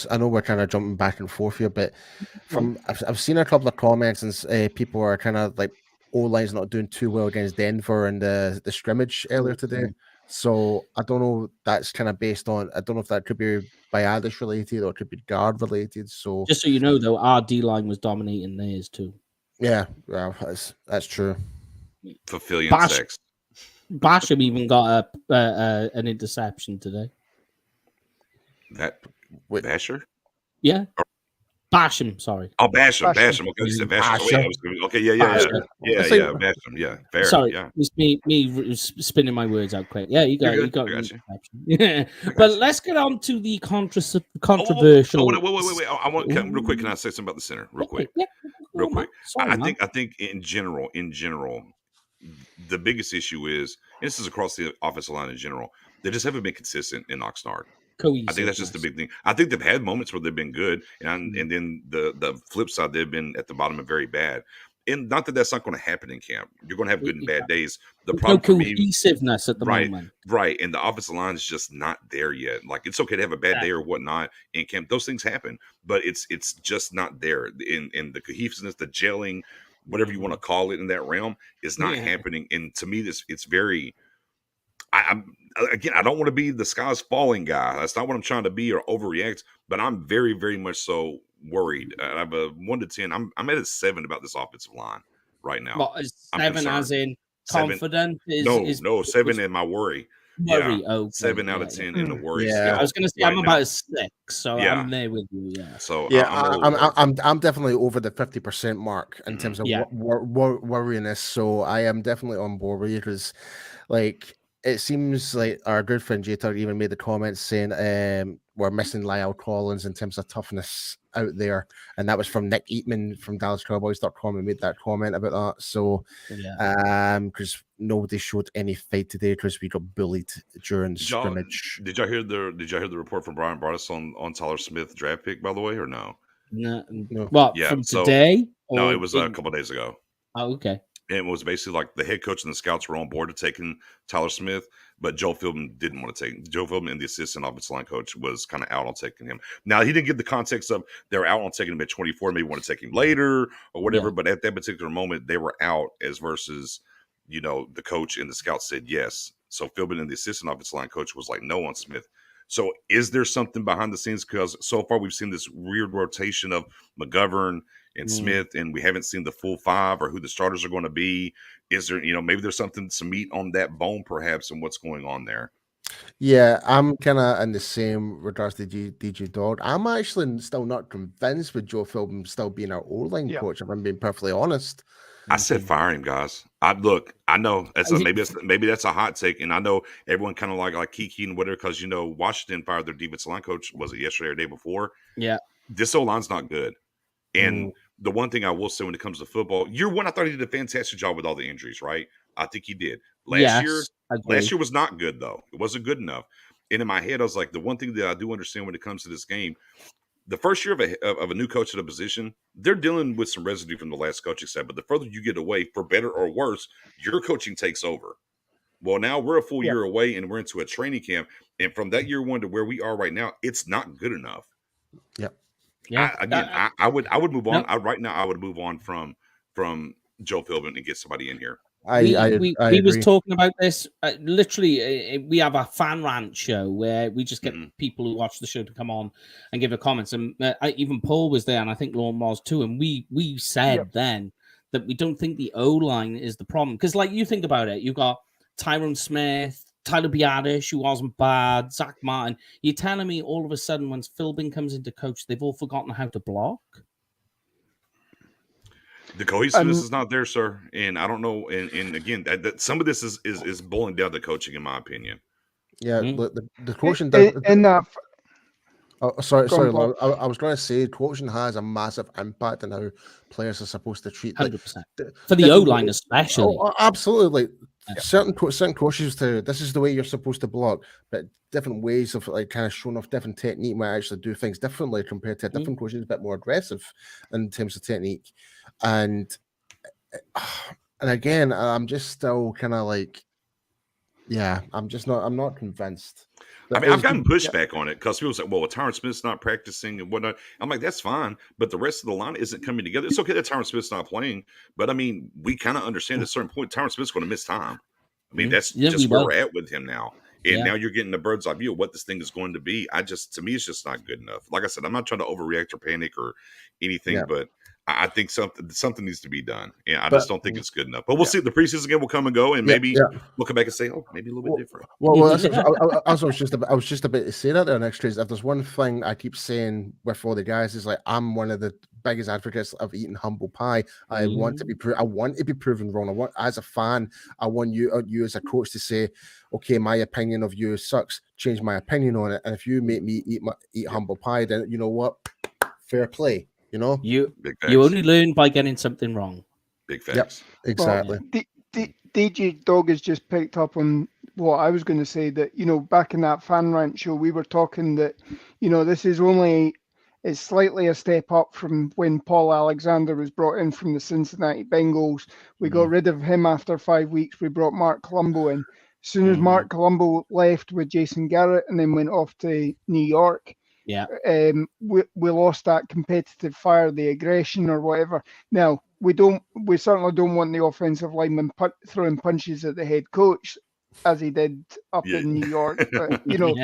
I know we're kind of jumping back and forth here, but I've seen a couple of comments and people are kind of like O-line's not doing too well against Denver and the scrimmage earlier today. So I don't know. That's kind of based on. I don't know if that could be Biadish related or it could be guard related. So just so you know, though, our D line was dominating theirs too. Yeah, well, that's true. Fulfilling sex. Basham even got an interception today. Basher? Yeah. Basham, sorry. Oh, Basham. Okay, you said Basham. Okay, yeah. Basham. Yeah, fair. Sorry, yeah. It's me spinning my words out quick. Yeah, you got Yeah, but let's get on to the controversial. Wait. I want real quick. Can I say something about the center, real quick? Yeah. Real quick. I think in general, the biggest issue is, and this is across the offensive line in general, they just haven't been consistent in Oxnard. I think that's just the big thing. I think they've had moments where they've been good, and then the flip side, they've been at the bottom and very bad. And not that that's not going to happen in camp. You're going to have good and bad days. The problem no cohesiveness at the moment. Right. And the offensive line is just not there yet. Like, it's okay to have a bad day or whatnot in camp. Those things happen, but it's just not there. In the cohesiveness, the gelling, whatever you want to call it in that realm, is not happening. And to me, it's very. I don't want to be the sky's falling guy. That's not what I'm trying to be or overreact. But I'm very, very much so worried. I have a 1 to 10. I'm at a 7 about this offensive line right now. What, 7 as in confident? No, 7 in my worry. Worry. Yeah, okay. 7 out of 10 in the worry. Yeah, I was going to say I'm about a 6, so I'm there with you. Yeah. So I'm definitely over the 50% mark in terms of worryiness. So I am definitely on board with you because, like, it seems like our good friend J-Tug even made the comments saying we're missing Lyle Collins in terms of toughness out there. And that was from Nick Eatman from DallasCowboys.com, who made that comment about that. So, because nobody showed any fight today because we got bullied during scrimmage. Did y'all hear the report from Brian Broaddus on Tyler Smith draft pick, by the way, or no? No. What, from today? No, it was a couple of days ago. Oh, okay. And it was basically like the head coach and the scouts were on board to taking Tyler Smith, but Joe Philbin didn't want to take him. Joe Philbin and the assistant offensive line coach was kind of out on taking him. Now, he didn't give the context of they were out on taking him at 24, maybe want to take him later or whatever, but at that particular moment, they were out as versus, the coach and the scouts said yes. So Philbin and the assistant offensive line coach was like no on Smith. So is there something behind the scenes? Because so far we've seen this weird rotation of McGovern and Smith, and we haven't seen the full 5 or who the starters are going to be. Is there, maybe there's some meat on that bone, perhaps, and what's going on there? Yeah, I'm kind of in the same regards to DJ Dog. I'm actually still not convinced with Joe Philbin still being our O-line coach, if I'm being perfectly honest. I said fire him, guys. I know maybe that's a hot take, and I know everyone kind of like Kiki and whatever, because Washington fired their defensive line coach, was it yesterday or the day before? Yeah. This O-line's not good. And the one thing I will say when it comes to football, year one, I thought he did a fantastic job with all the injuries, right? I think he did. Last year was not good, though. It wasn't good enough. And in my head, I was like, the one thing that I do understand when it comes to this game, the first year of a new coach at a position, they're dealing with some residue from the last coaching staff. But the further you get away, for better or worse, your coaching takes over. Well, now we're a full year away, and we're into a training camp. And from that year one to where we are right now, it's not good enough. Yep. Yeah. I would move on. Right now, I would move on from Joe Philbin and get somebody in here. He was talking about this. Literally, we have a fan rant show where we just get people who watch the show to come on and give their comments. And even Paul was there, and I think Lauren was too. And we said then that we don't think the O-line is the problem. Because, like, you think about it, you've got Tyrone Smith, Tyler Biadish, who wasn't bad, Zach Martin. You're telling me all of a sudden, once Philbin comes into coach, they've all forgotten how to block? The cohesiveness is not there, sir. And I don't know. And again, that some of this is boiling down to coaching, in my opinion. Yeah, the coaching does. Sorry. I was going to say coaching has a massive impact on how players are supposed to treat. 100%. For the O-line especially. Oh, absolutely. Certain coaches this is the way you're supposed to block, but different ways of like kind of showing off different technique might actually do things differently compared to a different coach who's a bit more aggressive in terms of technique. And And again, I'm just still kind of like, yeah, I'm not convinced. I mean, I've gotten pushback on it because people say, well, Tyron Smith's not practicing and whatnot. I'm like, that's fine, but the rest of the line isn't coming together. It's okay that Tyron Smith's not playing, but I mean, we kind of understand at a certain point, Tyron Smith's going to miss time. I mean, that's just where we're at with him now. And now you're getting the bird's eye view of what this thing is going to be. To me, it's just not good enough. Like I said, I'm not trying to overreact or panic or anything, but I think something needs to be done. Yeah, I just don't think it's good enough. But we'll see. The preseason game will come and go, and maybe we'll come back and say, oh, maybe a little bit different. Well, I was just about to say that there next, Trace. If there's one thing I keep saying with all the guys is like, I'm one of the biggest advocates of eating humble pie. I want to be proven wrong. As a fan, I want you as a coach to say, okay, my opinion of you sucks. Change my opinion on it. And if you make me eat humble pie, then you know what? Fair play. You know, you only learn by getting something wrong. Big facts. Yep, exactly. Well, DJ Dog has just picked up on what I was going to say, that, you know, back in that fan rant show, we were talking that, you know, this is it's slightly a step up from when Paul Alexander was brought in from the Cincinnati Bengals. We got rid of him after 5 weeks. We brought Mark Colombo in. As soon as Mark Colombo left with Jason Garrett and then went off to New York, we lost that competitive fire, the aggression or whatever. Now we certainly don't want the offensive lineman throwing punches at the head coach as he did up in New York. But you know,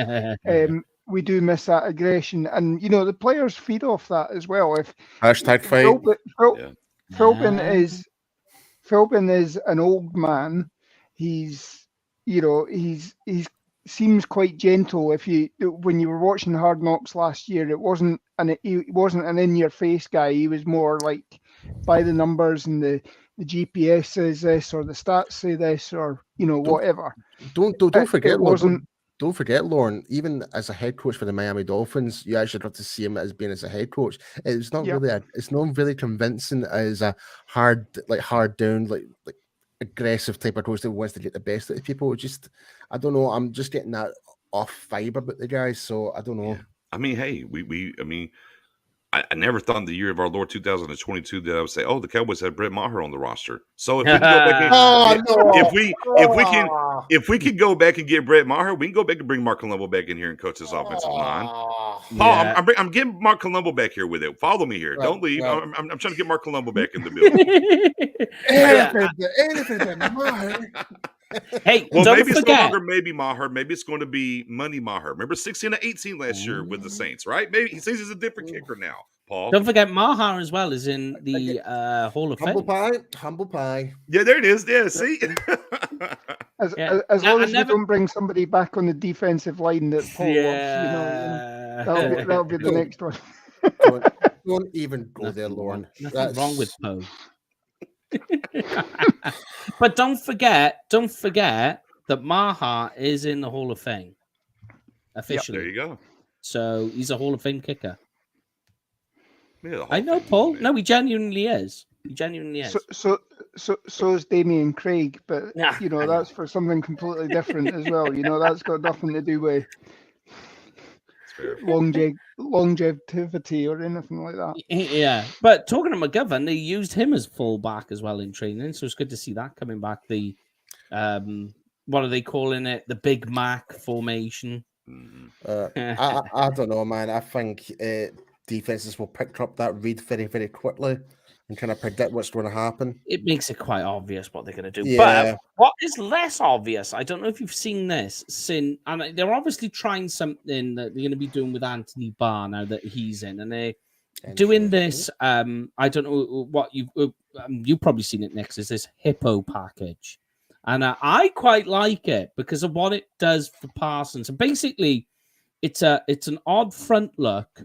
we do miss that aggression, and you know the players feed off that as well. If hashtag fight, Philbin is an old man. He's seems quite gentle. When you were watching Hard Knocks last year, he wasn't an in-your-face guy. He was more like by the numbers, and the GPS says this or the stats say this, or you know, whatever. Don't forget, don't forget, Lauren. Even as a head coach for the Miami Dolphins, you actually got to see him as being as a head coach. It's not really convincing as a hard down like aggressive type of coach that wants to get the best out of people. I don't know. I'm just getting that off fiber about the guys. So I don't know. Yeah. I mean, hey, I never thought in the year of our Lord 2022 that I would say, oh, the Cowboys have Brett Maher on the roster. So if we can go back if we can go back and get Brett Maher, we can go back and bring Mark Colombo back in here and coach this offensive line. Paul, I'm getting Mark Colombo back here with it. Follow me here. Don't leave. Right. I'm trying to get Mark Colombo back in the building. Hey, well, don't maybe forget. It's no longer maybe Maher. Maybe it's going to be Money Maher. Remember 16-18 last year with the Saints, right? Maybe he says he's a different kicker now, Paul. Don't forget Maher as well is in the Hall of Fame. Humble pie. Yeah, there it is. Yeah, see? As long as you don't bring somebody back on the defensive line that Paul wants, you know, that'll be the next one. Don't even go there, Lauren. Nothing wrong with Poe. But don't forget that Maher is in the Hall of Fame officially. There you go. So he's a Hall of Fame kicker. Yeah, I know, Paul. No, he genuinely is. He genuinely is. So is Damian Craig, but you know that's for something completely different as well. You know that's got nothing to do with longevity or anything like that. Yeah, but talking to McGovern, they used him as fullback as well in training, so it's good to see that coming back. The what are they calling it? The Big Mac formation. I don't know, man. I think defenses will pick up that read very, very quickly and kind of predict what's going to happen. It makes it quite obvious what they're going to do. Yeah. But what is less obvious, I don't know if you've seen this, and they're obviously trying something that they're going to be doing with Anthony Barr now that he's in, and they're doing this. I don't know what you've probably seen it next. Is this Hippo Package, and I quite like it because of what it does for Parsons. And basically, it's an odd front look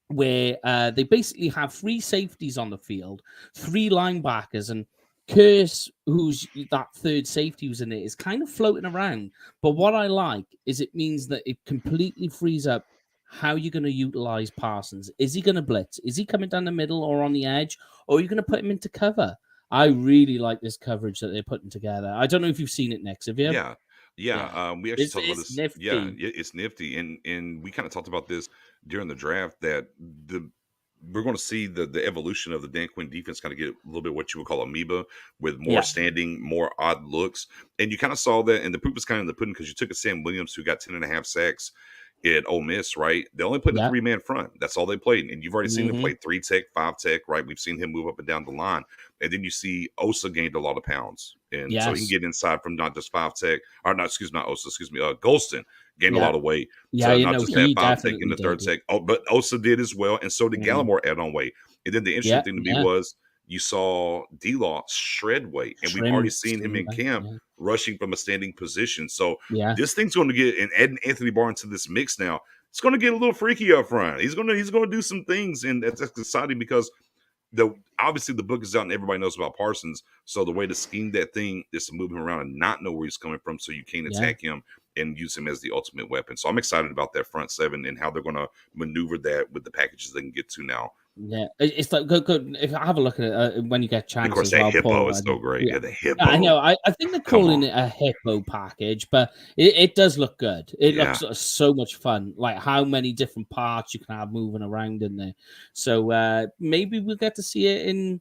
where they basically have 3 safeties on the field, 3 linebackers, and Curse, who's that third safety who's in it, is kind of floating around. But what I like is it means that it completely frees up how you're going to utilize Parsons. Is he going to blitz? Is he coming down the middle or on the edge? Or are you going to put him into cover? I really like this coverage that they're putting together. I don't know if you've seen it, Next. Have you? Yeah. We actually talked about this. Nifty. Yeah, it's nifty. And we kind of talked about this during the draft that we're going to see the evolution of the Dan Quinn defense kind of get a little bit what you would call amoeba, with more standing, more odd looks. And you kind of saw that, and the proof is kind of in the pudding, because you took a Sam Williams who got 10.5 sacks at Ole Miss, right? They only played the 3-man front. That's all they played. And you've already seen them play 3-tech, 5-tech, right? We've seen him move up and down the line. And then you see Osa gained a lot of pounds. And so he can get inside from not just 5-tech, or not, not Osa, Golston gained a lot of weight. Yeah, so not just that 5-tech in the 3rd-tech. Oh, but Osa did as well. And so did Gallimore add on weight. And then the interesting thing to me was you saw D-Law shred weight. And we've already seen him in camp rushing from a standing position. So this thing's going to get, and adding Anthony Barr into this mix now, it's going to get a little freaky up front. He's going to do some things, and that's exciting, because obviously the book is out and everybody knows about Parsons. So the way to scheme that thing is to move him around and not know where he's coming from, so you can't attack him and use him as the ultimate weapon. So I'm excited about that front seven and how they're going to maneuver that with the packages they can get to now. Yeah, it's like good. If I have a look at it when you get a chance. Of course, that Hippo is so great. Yeah, the Hippo. I know. I think they're calling it a Hippo package, but it does look good. It looks so much fun. Like how many different parts you can have moving around in there. So maybe we'll get to see it in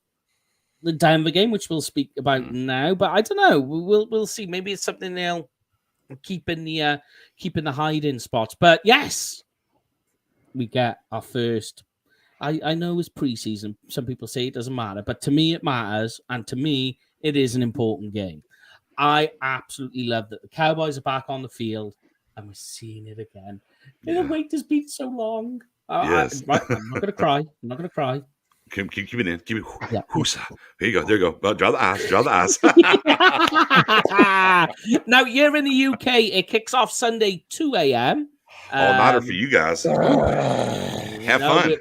the Denver game, which we'll speak about now. But I don't know. We'll see. Maybe it's something they'll keep in the hiding spots. But yes, we get our first. I know it's preseason. Some people say it doesn't matter, but to me it matters, and to me it is an important game. I absolutely love that the Cowboys are back on the field, and we're seeing it again. The wait has been so long. Yes. I'm not going to cry. I'm not going to cry. Keep it in. Keep it. Here you go. There you go. Draw the eyes. Draw the eyes. Now, you're in the UK. It kicks off Sunday, 2 a.m. All nighter for you guys. Have fun.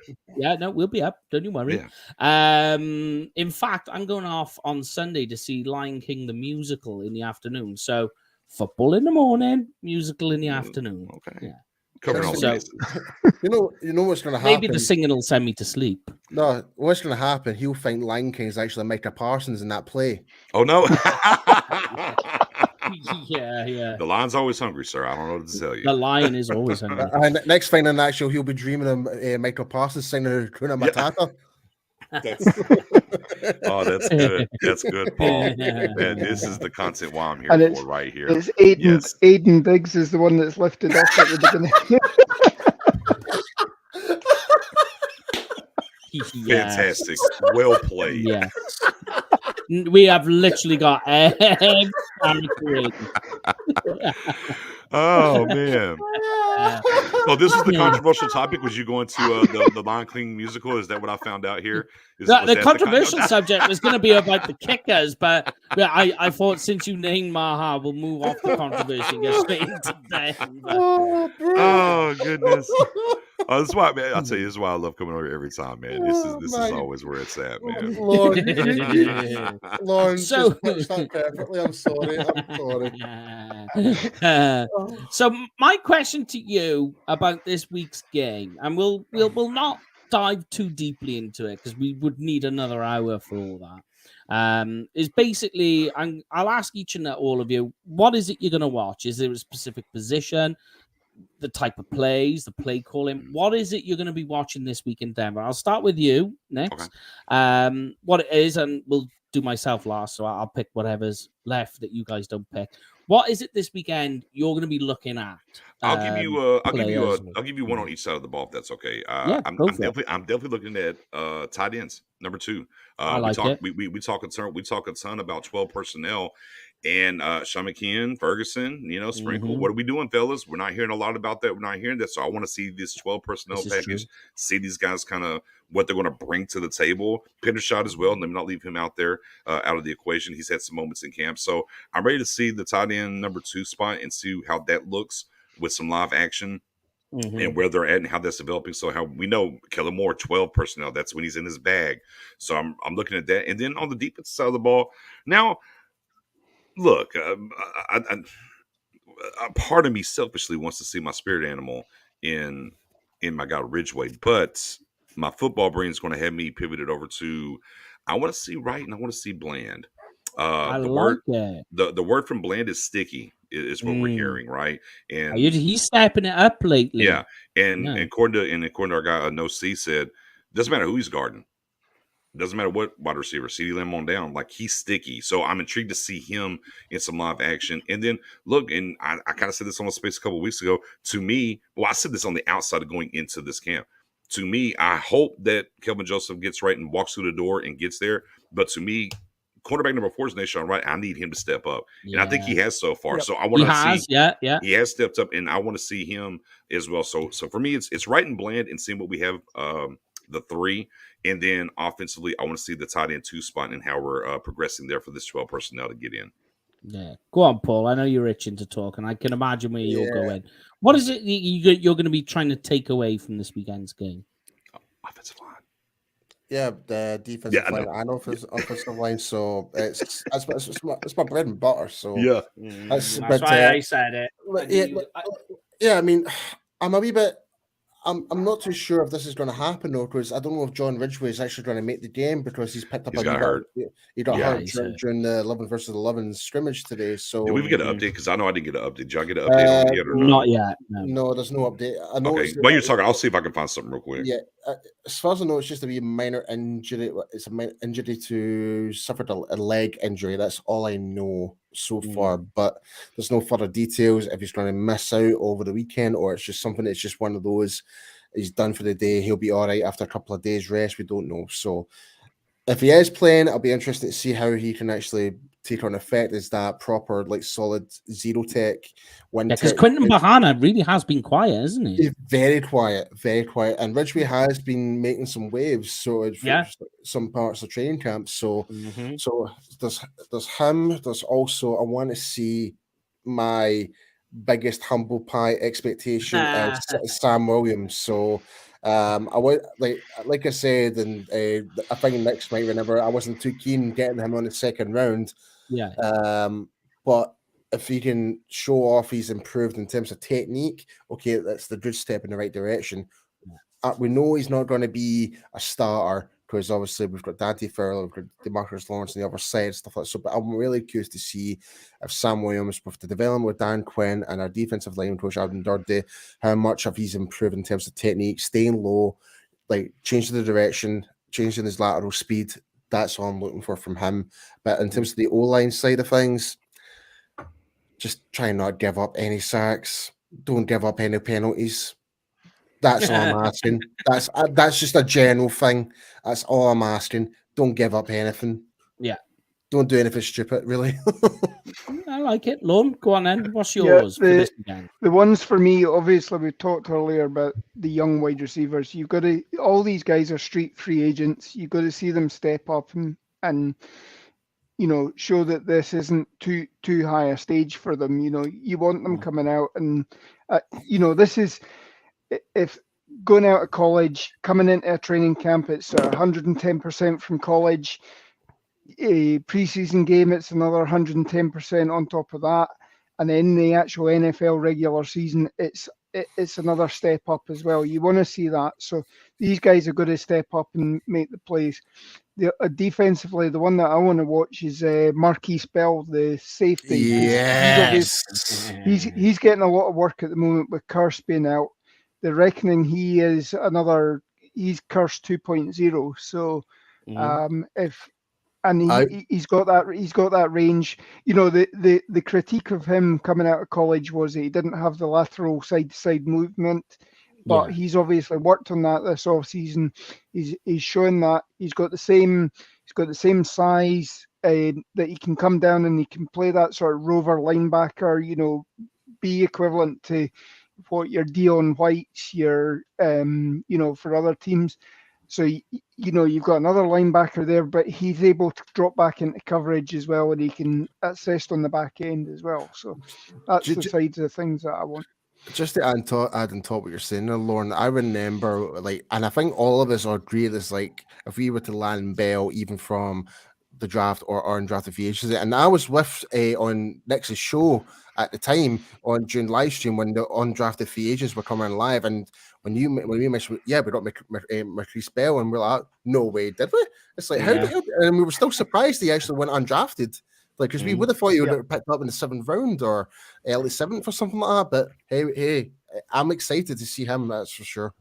We'll be up. Don't you worry. Yeah. In fact, I'm going off on Sunday to see Lion King the musical in the afternoon. So football in the morning, musical in the afternoon. Okay. Yeah. Covering all the You know what's going to happen. Maybe the singing will send me to sleep. No, what's going to happen? He'll think Lion King is actually Micah Parsons in that play. Oh no. Yeah. The lion's always hungry, sir. I don't know what to tell you. The lion is always hungry. Next thing in that show, he'll be dreaming of Michael Parsons singing Hakuna Matata. That's good. That's good, Paul. Man, this is the content why I'm here for right here. It's Aiden Biggs is the one that's lifted up at the beginning. Fantastic. Well played. Yeah. We have literally got Oh man. So this is the controversial topic. Was you going to the Lion King musical? Is that what I found out here? The controversial subject was going to be about the kickers, but I thought since you named Maha, we'll move off the controversy and get straight into that. Oh goodness. This is why, man. I'll tell you, this is why I love coming over every time, man. This is always where it's at, man. Lauren, so that perfectly. I'm sorry. So my question to you about this week's game, and we'll not dive too deeply into it because we would need another hour for all that. Is basically, I'll ask each and all of you, what is it you're going to watch? Is there a specific position? The type of plays, the play calling. What is it you're going to be watching this week in Denver? I'll start with you next. Okay. What it is, and we'll do myself last, so I'll pick whatever's left that you guys don't pick. What is it this weekend you're going to be looking at? I'll give you one on each side of the ball if that's okay. I'm definitely looking at tight ends, number 2. We talk a ton about 12 personnel. And Sean McKeon, Ferguson, Sprinkle. What are we doing, fellas? We're not hearing a lot about that. We're not hearing that. So I want to see this 12 personnel package, see these guys kind of what they're going to bring to the table. Pendershot as well. Let me not leave him out there, out of the equation. He's had some moments in camp. So I'm ready to see the tight end number 2 spot and see how that looks with some live action. And where they're at and how that's developing. So how we know Kellen Moore, 12 personnel, that's when he's in his bag. So I'm looking at that. And then on the defensive side of the ball, now, look, a part of me selfishly wants to see my spirit animal in my guy Ridgeway, but my football brain is going to have me pivoted over to I want to see Wright and I want to see Bland. The word from Bland is sticky. Is what we're hearing, right? And he's snapping it up lately. Yeah, and according to our guy No C said Doesn't matter who he's guarding. Doesn't matter what wide receiver, CeeDee Lamb on down, like he's sticky. So I'm intrigued to see him in some live action. And then look, and I kind of said this on the space a couple of weeks ago. To me, well, I said this on the outside of going into this camp. To me, I hope that Kelvin Joseph gets right and walks through the door and gets there. But to me, quarterback number 4 is Nation Wright. I need him to step up, and I think he has so far. Yep. So I want to see. He has stepped up, and I want to see him as well. So for me, it's Wright and Bland, and seeing what we have. The 3, and then offensively, I want to see the tight end 2 spot and how we're progressing there for this 12 personnel to get in. Yeah, go on, Paul. I know you're itching to talk, and I can imagine where you'll go in. What is it you're going to be trying to take away from this weekend's game? Offensive line. Yeah, the defensive line and offensive line. So it's my bread and butter. So that's why I said it. I mean, I'm a wee bit. I'm not too sure if this is going to happen though, because I don't know if John Ridgway is actually going to make the game because he's picked up a hurt. He got hurt during the 11 versus 11 scrimmage today. So did we get an update? Because I know I didn't get an update. Did y'all get an update on it yet or not yet? No, there's no update. I know. Okay, while you're talking, I'll see if I can find something real quick. Yeah, as far as I know, it's just a wee minor injury. It's a injury to suffered a leg injury. That's all I know so far, but there's no further details if he's going to miss out over the weekend or it's just something that's just one of those he's done for the day, he'll be all right after a couple of days rest. We don't know. So if he is playing, I'll be interested to see how he can actually take on effect as that proper, like solid zero tech one. Because Quinton Bahana really has been quiet, isn't he? He's very quiet. And Ridgway has been making some waves. So some parts of training camp. So so there's him. There's also I want to see my biggest humble pie expectation as Sam Williams. So I would like I said, and I think Nick's might remember I wasn't too keen getting him on the second round. But if he can show off he's improved in terms of technique, okay, that's the good step in the right direction. We know he's not going to be a starter because obviously we've got Dante Fowler, we've got DeMarcus Lawrence on the other side, stuff like that. So, but I'm really curious to see if Sam Williams, with the development with Dan Quinn and our defensive line coach Alden Durde, how much of he's improved in terms of technique, staying low, like changing the direction, changing his lateral speed. That's all I'm looking for from him. But in terms of the O-line side of things, just try and not give up any sacks. Don't give up any penalties. That's all I'm asking. That's just a general thing. That's all I'm asking. Don't give up anything. Yeah. Don't do anything stupid, really. I like it. Lon, go on then. What's yours for this weekend? The ones for me, obviously, we talked earlier about the young wide receivers. You've got to, all these guys are street free agents. You've got to see them step up and you know, show that this isn't too high a stage for them. You know, you want them coming out and, you know, this is, if going out of college, coming into a training camp, it's 110% from college. A preseason game, it's another 110% on top of that. And then the actual NFL regular season, it's another step up as well. You want to see that. So these guys are going to step up and make the plays. Defensively, the one that I want to watch is Marquise Bell, the safety. Yes. He's getting a lot of work at the moment with Curse being out. They're reckoning he's Curse 2.0. So he's got that range. You know, the critique of him coming out of college was that he didn't have the lateral side to side movement, but he's obviously worked on that this off season. He's showing that he's got the same size that he can come down and he can play that sort of rover linebacker. You know, be equivalent to what your Dion White's, your you know, for other teams. So, you know, you've got another linebacker there, but he's able to drop back into coverage as well, and he can assist on the back end as well. So that's the sides of things that I want. Just to add on top what you're saying there, Lauren, I remember, like, and I think all of us are agreed, is like, if we were to land Bell, even from the draft or undrafted free agency, and I was with on Nick's show at the time during live stream when the undrafted free agents were coming live, and when we mentioned, we got Marquise Bell, and we're like, no way, did we? It's like, how and we were still surprised he actually went undrafted, like, because we would have thought he would have picked up in the 7th round or early 7th or something like that. But hey, I'm excited to see him, that's for sure.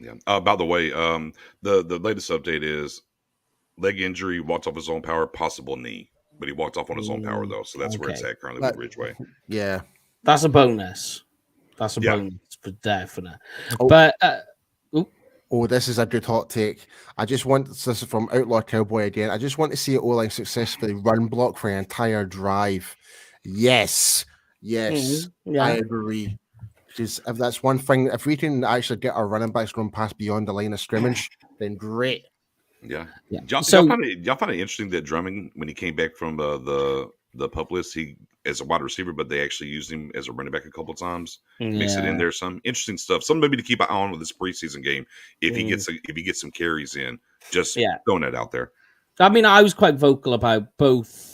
Yeah. By the way, the latest update is leg injury, walked off his own power, possible knee, but he walked off on his own power though, so that's where it's at currently with Ridgeway. Yeah, that's a bonus. That's a bonus for definite. Oh. But this is a good hot take. I just want this is from Outlaw Cowboy again. I just want to see O-line successfully run block for an entire drive. Yes, I agree. Because if that's one thing, if we can actually get our running backs going past beyond the line of scrimmage, then great. Yeah. Y'all find it interesting that Drummond, when he came back from the pup list, he as a wide receiver, but they actually used him as a running back a couple times. Mix it in there, some interesting stuff. Something maybe to keep an eye on with this preseason game if he gets some carries in. Just throwing that out there. I mean, I was quite vocal about both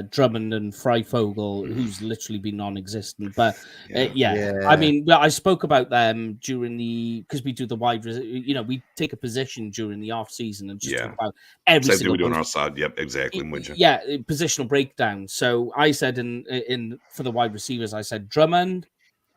Drummond and Freifogel, who's literally been non-existent. But I mean, I spoke about them during because we do the we take a position during the off season and just talk about every single we do on our side. Yep, exactly. Positional breakdown. So I said in for the wide receivers, I said Drummond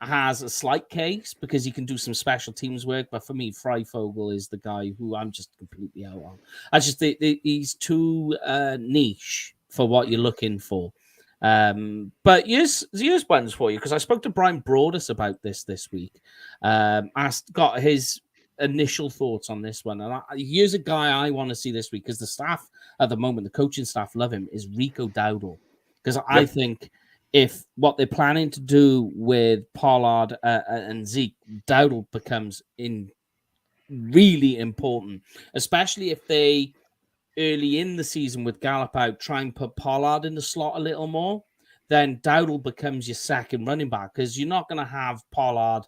has a slight case because he can do some special teams work, but for me, Freifogel is the guy who I'm just completely out on. I just think he's too niche for what you're looking for. But here's ones for you, because I spoke to Brian Broadus about this week. Got his initial thoughts on this one, and here's a guy I want to see this week because the staff at the moment, the coaching staff love him, is Rico Dowdle, because I think if what they're planning to do with Pollard and Zeke, Dowdle becomes really important, especially if they early in the season with Gallup out try and put Pollard in the slot a little more, then Dowdle becomes your second running back, because you're not going to have Pollard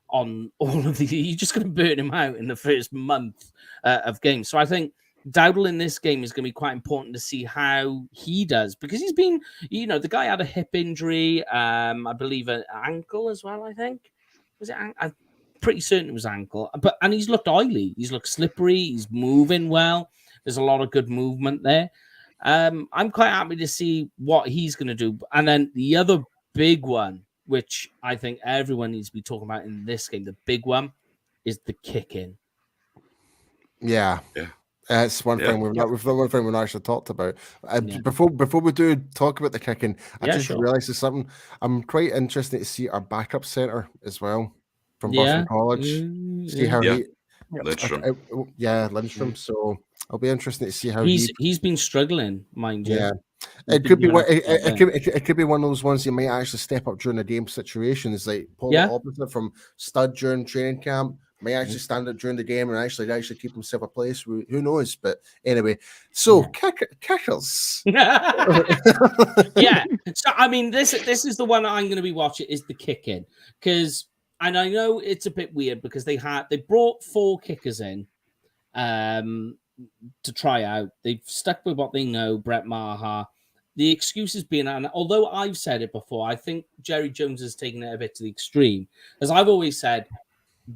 on all of you're just going to burn him out in the first month of games. So I think Dowdle in this game is going to be quite important to see how he does, because he's been, the guy had a hip injury, I believe an ankle as well. I think was it. I'm pretty certain it was ankle, and he's looked oily. He's looked slippery. He's moving well. There's a lot of good movement there. I'm quite happy to see what he's going to do. And then the other big one, which I think everyone needs to be talking about in this game, the big one is the kicking. Yeah. That's one thing we've not actually talked about. Before we do talk about the kicking, I just realized there's something. I'm quite interested to see our backup center as well from Boston College. See how he Lindstrom. Lindstrom. So I'll be interested to see how he's been struggling, mind you. Yeah. It could be it could be one of those ones you might actually step up during the game situations, like polar opposite from stud during training camp. May actually stand up during the game and actually keep himself a place. Who knows? But anyway, so kickers. Yeah. So I mean, this is the one I'm going to be watching, is the kicking, and I know it's a bit weird because they brought 4 kickers in to try out. They've stuck with what they know, Brett Maher. The excuses being, and although I've said it before, I think Jerry Jones has taken it a bit to the extreme. As I've always said,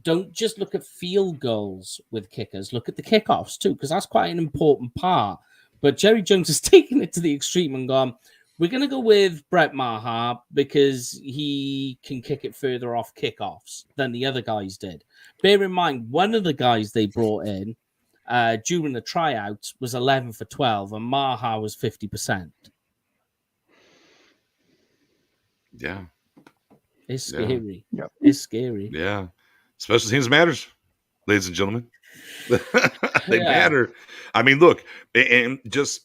don't just look at field goals with kickers. Look at the kickoffs too, because that's quite an important part. But Jerry Jones has taken it to the extreme and gone, we're going to go with Brett Maher because he can kick it further off kickoffs than the other guys did. Bear in mind, one of the guys they brought in during the tryouts was 11 for 12, and Maher was 50%. Yeah. It's scary. Yeah. It's scary. Yeah. Special teams matters, ladies and gentlemen. They matter. I mean, look, and just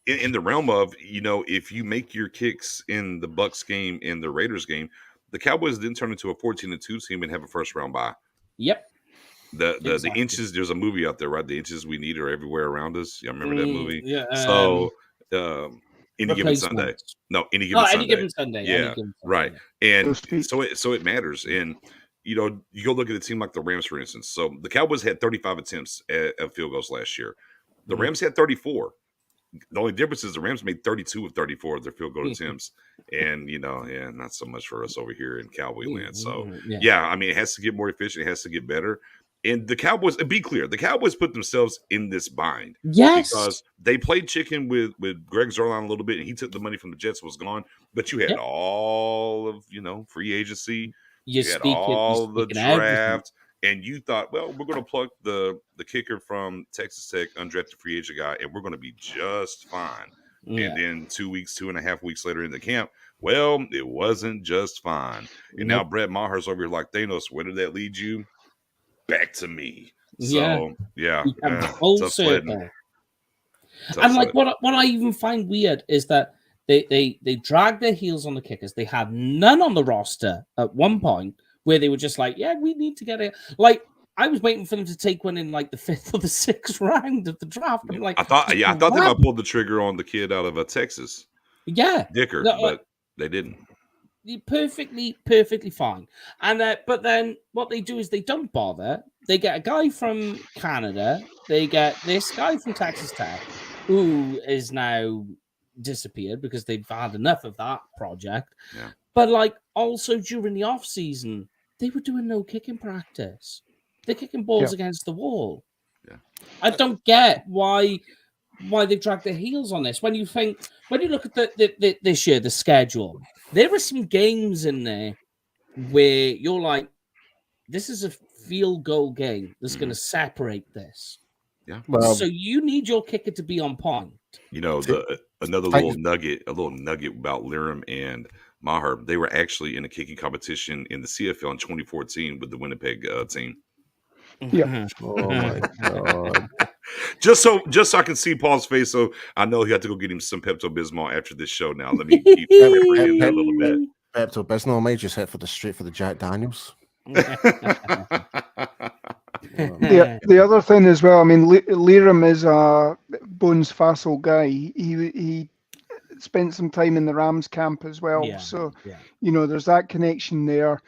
in the realm of, if you make your kicks in the Bucs game and the Raiders game, the Cowboys didn't turn into a 14-2 team and have a first round bye. Yep. The inches, there's a movie out there, right? The inches we need are everywhere around us. Y'all remember that movie? Yeah. So, any given Sunday. Any given Sunday. Yeah, right. And so it matters. And, you go look at a team like the Rams, for instance. So the Cowboys had 35 attempts at field goals last year. The Rams had 34. The only difference is the Rams made 32 of 34 of their field goal attempts. And, not so much for us over here in Cowboy land. So, I mean, it has to get more efficient. It has to get better. And the Cowboys, be clear, the Cowboys put themselves in this bind. Yes. Because they played chicken with Greg Zuerlein a little bit, and he took the money from the Jets, was gone. But you had all of, free agency. You had all the draft. and you thought, well, we're going to pluck the kicker from Texas Tech, undrafted free agent guy, and we're going to be just fine. Yeah. And then 2.5 weeks later in the camp, well, it wasn't just fine. And now Brett Maher's over here like Thanos. Where did that lead you? Back to me. So, full circle. And like what I even find weird is that they drag their heels on the kickers. They had none on the roster at one point where they were just like, yeah, we need to get it. Like, I was waiting for them to take one in like the 5th or the 6th round of the draft. I'm like, I thought they might pull the trigger on the kid out of Texas. Yeah. Dicker, but they didn't. Perfectly fine. And but then what they do is they don't bother. They get a guy from Canada. They get this guy from Texas Tech, who is now disappeared because they've had enough of that project. Yeah. But like also during the off season, they were doing no kicking practice. They're kicking balls against the wall. Yeah. I don't get why they drag their heels on this. When you look at the this year, the schedule, there are some games in there where you're like, this is a field goal game that's going to separate this. Yeah. Well, so you need your kicker to be on point. You know, another little nugget about Lirim and Maher. They were actually in a kicking competition in the CFL in 2014 with the Winnipeg team. Yeah. Oh my God. Just so I can see Paul's face, so I know he had to go get him some Pepto-Bismol after this show. Now let me keep him a little bit. Pepto-Bismol, I might just head straight for the Jack Daniels. The other thing as well, I mean, Lirim is a Bones Facile guy. He spent some time in the Rams camp as well. You know, there's that connection there.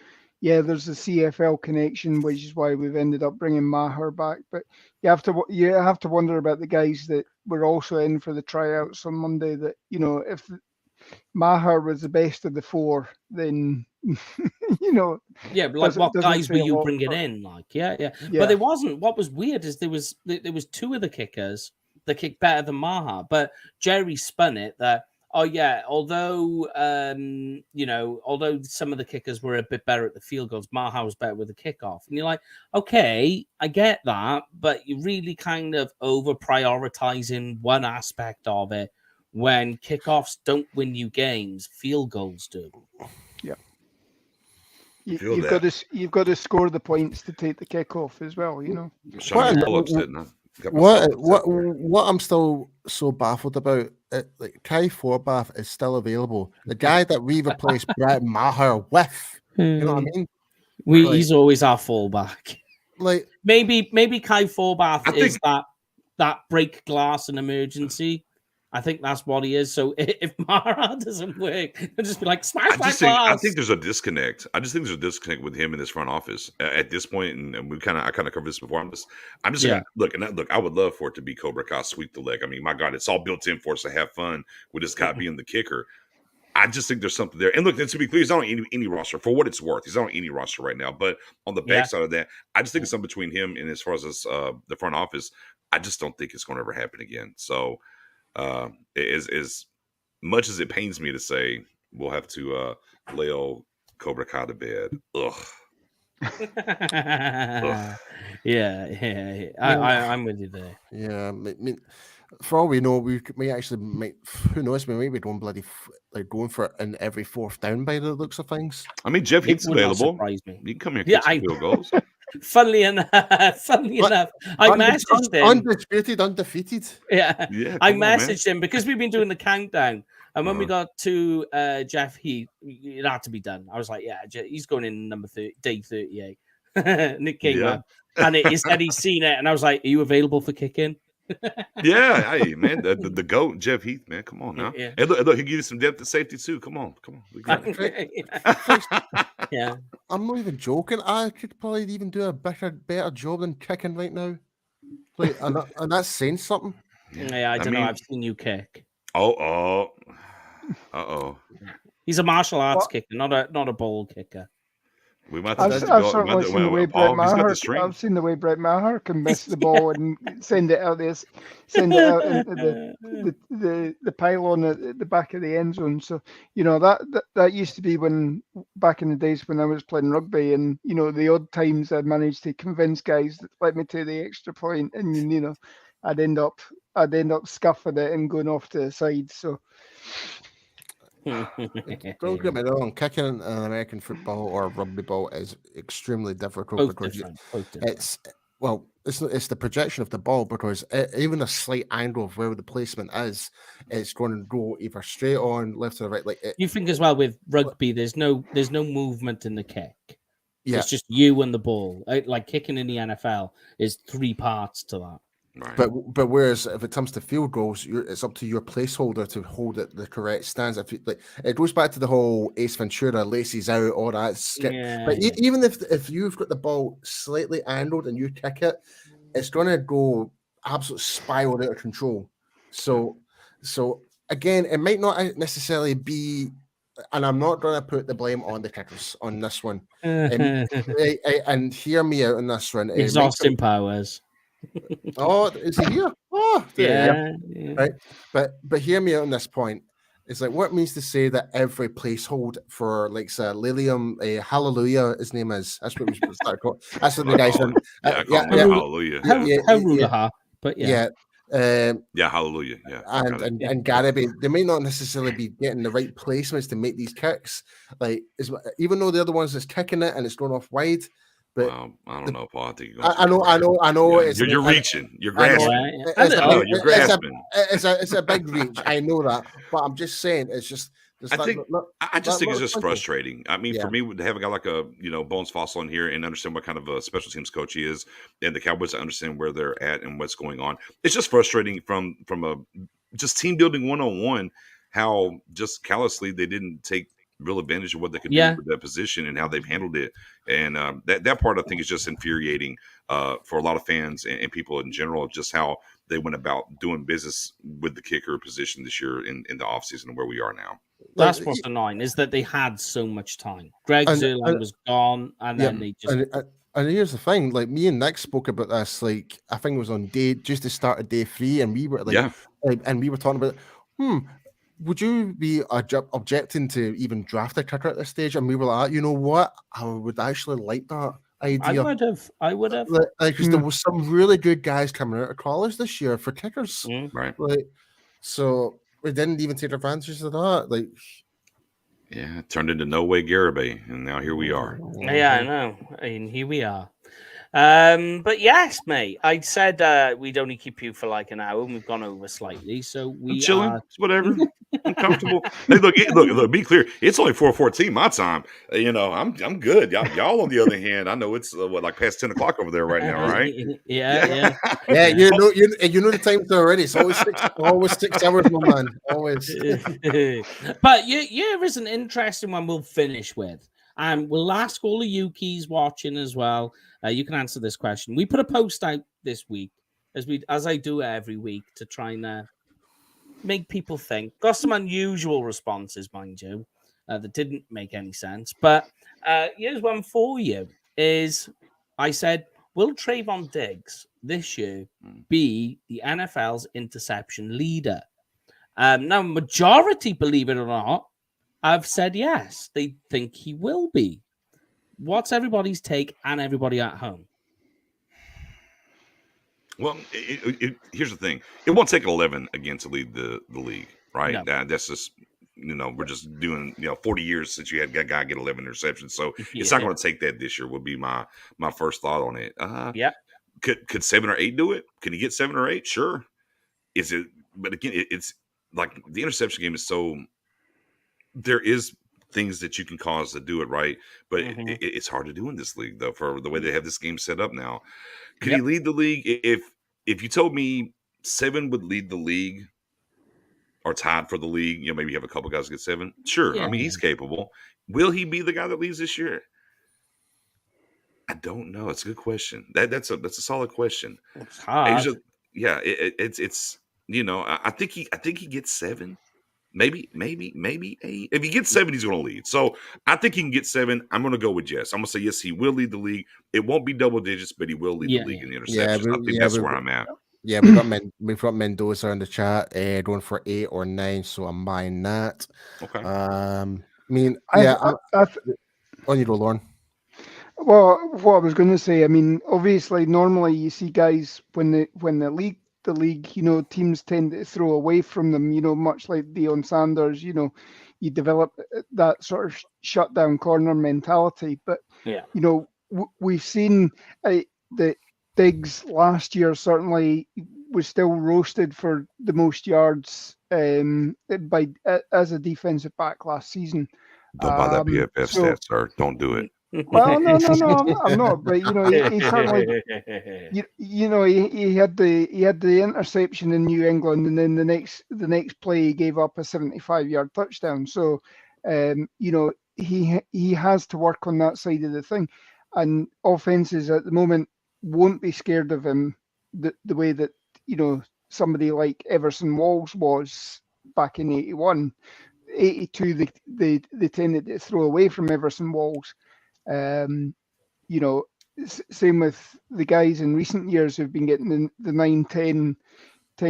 Yeah, there's the CFL connection, which is why we've ended up bringing Maher back. But you have to wonder about the guys that were also in for the tryouts on Monday. That, you know, if Maher was the best of the four, then you know. Yeah, but like what guys were you bringing in? Like, yeah. But there wasn't. What was weird is there was two of the kickers that kicked better than Maher, but Jerry spun it that. Oh yeah, although some of the kickers were a bit better at the field goals, Maher was better with the kickoff. And you're like, okay, I get that, but you're really kind of over prioritizing one aspect of it when kickoffs don't win you games, field goals do. Yeah. You've got to score the points to take the kickoff as well, you know. What I'm still so baffled about, like Kai Forbath is still available. The guy that we replaced Brett Maher with, you know what I mean? He's always our fallback. Like maybe Kai Forbath is that break glass in emergency. I think that's what he is. So if Maher doesn't work, he'll just be like, smash that glass. I think there's a disconnect. I just think there's a disconnect with him in his front office at this point, and I kind of covered this before. I'm just look. I would love for it to be Cobra Kai sweep the leg. I mean, my God, it's all built in for us to have fun with this guy being the kicker. I just think there's something there. And look, to be clear, he's not on any roster. For what it's worth, he's not on any roster right now. But on the backside of that, I just think it's something between him and as far as the front office, I just don't think it's going to ever happen again. So. As much as it pains me to say, we'll have to lay old Cobra Kai to bed. Ugh. Yeah. I'm with you there. Yeah, I mean, for all we know, we actually who knows? We may be going going for it in every fourth down by the looks of things. I mean, Jeff Heath's available. You can come here and kick some field goals. Funnily enough, I messaged him. Undisputed, undefeated. Yeah, I messaged him because we've been doing the countdown. And when we got to Jeff Heath, it had to be done. I was like, yeah, he's going in day 38. Nick came up and he said he's seen it. And I was like, are you available for kicking? Yeah, hey, man, the GOAT, Jeff Heath, man. Come on now. Yeah. Hey, look, he gives you some depth of safety too. Come on. Yeah. I'm not even joking. I could probably even do a better job than kicking right now. Like, and that's saying something. Yeah, I don't know. I've seen you kick. Uh-oh. He's a martial arts kicker, not a ball kicker. We might I've have to certainly seen the way Brett Maher. string. I've seen the way Brett Maher can miss the ball and send it out into the pylon at the back of the end zone. So that used to be when back in the days when I was playing rugby, and the odd times I managed to convince guys that let me to the extra point, and I'd end up scuffing it and going off to the side. So. Don't get me wrong, kicking in American football or rugby ball is extremely difficult because it's the projection of the ball, because even a slight angle of where the placement is, it's going to go either straight on, left or right. You think as well with rugby, there's no movement in the kick. Yeah. It's just you and the ball. Like kicking in the NFL is 3 parts to that. Right. But whereas if it comes to field goals, it's up to your placeholder to hold it the correct stance. It goes back to the whole Ace Ventura, laces out, all that skip. Yeah, but even if you've got the ball slightly angled and you kick it, it's going to go absolute spiral out of control. So again, it might not necessarily be, and I'm not going to put the blame on the kickers on this one. And hear me out on this one. Exhausting powers. Oh, is he here? Oh, yeah. Right. But hear me out on this point. It's like, what it means to say that every placehold for Lilium, Hallelujah, his name is. That's what we should start calling. That's what the guys done. Hallelujah. But Hallelujah. Yeah. And Garaby, they may not necessarily be getting the right placements to make these kicks. Even though the other one's just kicking it and it's going off wide. But I don't know, Paul. I think I know. Yeah, you're reaching. You're grasping. You're grasping. It's a big reach. I know that, but I'm just saying it's just. I think it's just frustrating. I mean, for me to have a guy like Bones Fossil in here and understand what kind of a special teams coach he is, and the Cowboys understand where they're at and what's going on. It's just frustrating from a just team building 1-on-1, how just callously they didn't take real advantage of what they could do for that position and how they've handled it. And that part I think is just infuriating for a lot of fans and people in general, just how they went about doing business with the kicker position this year in the offseason and where we are now. That's what's annoying, is that they had so much time. Greg Zuerlein was gone, and then they just... And here's the thing, me and Nick spoke about this, I think it was on just the start of day 3, and we were and we were talking about, would you be objecting to even draft a kicker at this stage? And we were like, you know what? I would actually like that idea. I would have. Because there was some really good guys coming out of college this year for kickers. Right. So we didn't even take advantage of that. Yeah, it turned into No Way Garibay, and now here we are. Yeah, I know. And here we are. But yes, mate, I said we'd only keep you for an hour, and we've gone over slightly, so we chilling. It's whatever. I'm comfortable. Hey, look. Be clear. It's only 4:14 my time. I'm good. Y'all on the other hand, I know it's past 10 o'clock over there right now, right? Yeah. Yeah, you know the time already. It's always 6 hours, my man. Always. But here is an interesting one we'll finish with. And we'll ask all of you keys watching as well. You can answer this question. We put a post out this week, as I do every week, to try and make people think. Got some unusual responses, mind you, that didn't make any sense. But here's one for you. I said, will Trayvon Diggs this year be the NFL's interception leader? Now, majority, believe it or not, I've said yes. They think he will be. What's everybody's take and everybody at home? Well, here's the thing. It won't take 11 again to lead the league, right? No. That's just, we're just doing, 40 years since you had a guy get 11 interceptions. So it's not going to take that this year would be my first thought on it. Could 7 or 8 do it? Can he get 7 or 8? Sure. Is it? But again, it's like the interception game is so... There is things that you can cause to do it right, but it's hard to do in this league, though, for the way they have this game set up now. Could he lead the league? If you told me 7 would lead the league or tied for the league, maybe you have a couple guys get 7. Sure. I mean, he's capable. Will he be the guy that leads this year? I don't know. It's a good question. That's a solid question. It's hard. It's I think he gets 7. maybe 8. If he gets 7, he's going to lead. So I think he can get 7. I'm going to go with yes. I'm going to say yes, he will lead the league. It won't be double digits, but he will lead the league in the interceptions. I think that's where I'm at. Yeah, we've got Mendoza in the chat, going for 8 or 9, so I'm buying that. Okay. On you go, Lauren. Well, what I was going to say, I mean, obviously, normally you see guys when they lead the league, you know, teams tend to throw away from them, you know, much like Deion Sanders, you know, you develop that sort of shutdown corner mentality. But, you know, we've seen that Diggs last year certainly was still roasted for the most yards as a defensive back last season. Don't buy that PFF stat, sir. Don't do it. Well, no, I'm not. But you know, he certainly, you know, he had the interception in New England, and then the next play he gave up a 75-yard touchdown. So, you know, he has to work on that side of the thing, and offenses at the moment won't be scared of him the way that, you know, somebody like Everson Walls was back in 81. 82, they tended to throw away from Everson Walls. You know, same with the guys in recent years who've been getting the 9, 10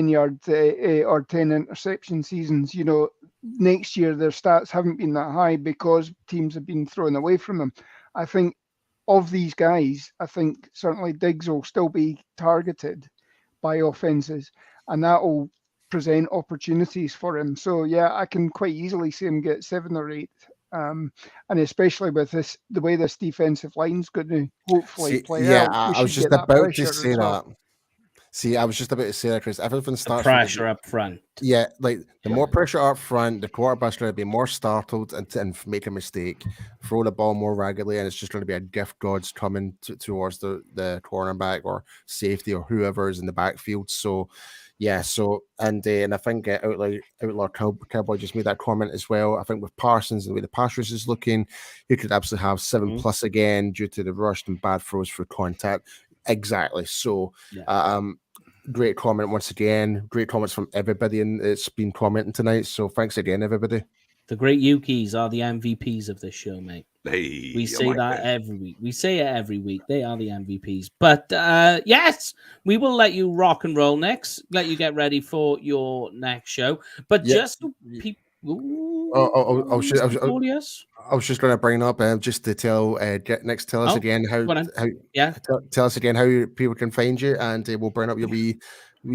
yard or 10 interception seasons. You know, next year their stats haven't been that high because teams have been throwing away from them. I think of these guys, I think certainly Diggs will still be targeted by offenses, and that will present opportunities for him. So yeah, I can quite easily see him get 7 or 8. And especially with the way this defensive line's going to hopefully play out. I was just about to say that. See, I was just about to say that because everything starts with pressure up front. Yeah, like the more pressure up front, the quarterback's going to be more startled and make a mistake, throw the ball more regularly, and it's just going to be a gift God's coming towards the cornerback or safety or whoever is in the backfield. So, yeah, and I think Outlaw Cowboy just made that comment as well. I think with Parsons and the way the pass rush is looking, you could absolutely have 7+ again due to the rushed and bad throws for contact. Exactly. So, great comment once again. Great comments from everybody, and it's been commenting tonight. So, thanks again, everybody. The great Yukis are the MVPs of this show, mate. Hey, we say that every week. We say it every week. They are the MVPs. But yes, we will let you rock and roll next. Let you get ready for your next show. But just so people. I was just going to bring up just to tell tell us again tell us again how people can find you, and we'll bring up your wee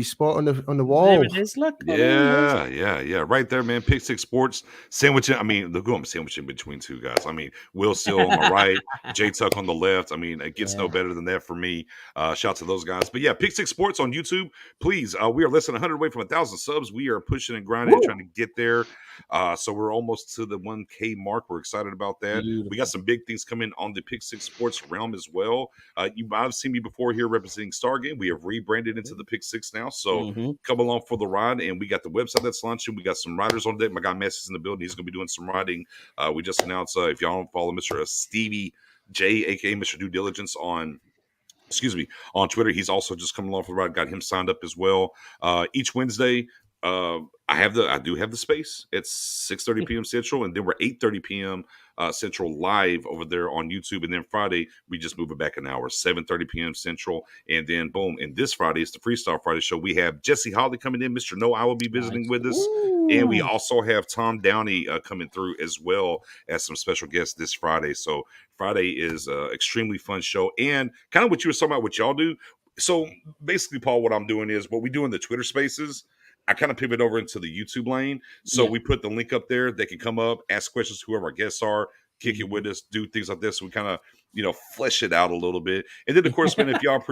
spot on the wall. There it is. Look. Yeah. Right there, man. Pick Six Sports sandwiching. I mean, I'm sandwiching between two guys. I mean, Will Steele on my right, Jay Tuck on the left. I mean, it gets no better than that for me. Shout out to those guys. But yeah, Pick Six Sports on YouTube. Please, we are less than 100 away from 1,000 subs. We are pushing and grinding, trying to get there. So we're almost to the 1K mark. We're excited about that. Beautiful. We got some big things coming on the Pick Six Sports realm as well. You might have seen me before here representing Stargame. We have rebranded into the Pick Six now. So come along for the ride. And we got the website that's launching. We got some riders on deck. My guy Messy's in the building. He's going to be doing some riding. We just announced, if y'all don't follow Mr. Stevie J, aka Mr. Due Diligence on Twitter. He's also just coming along for the ride. Got him signed up as well. Each Wednesday, I do have the space. It's 6:30 p.m. Central, and then we're 8:30 p.m. Central live over there on YouTube. And then Friday, we just move it back an hour, 7:30 p.m. Central. And then boom, and this Friday, it's the Freestyle Friday show. We have Jesse Holly coming in. Mr. No, I will be visiting with us. Ooh. And we also have Tom Downey coming through as well as some special guests this Friday. So Friday is an extremely fun show. And kind of what you were talking about, what y'all do. So basically, Paul, what I'm doing is what we do in the Twitter spaces, I kind of pivot over into the YouTube lane. So we put the link up there. They can come up, ask questions, whoever our guests are, kick it with us, do things like this. So we kind of, flesh it out a little bit. And then, of course, man, if y'all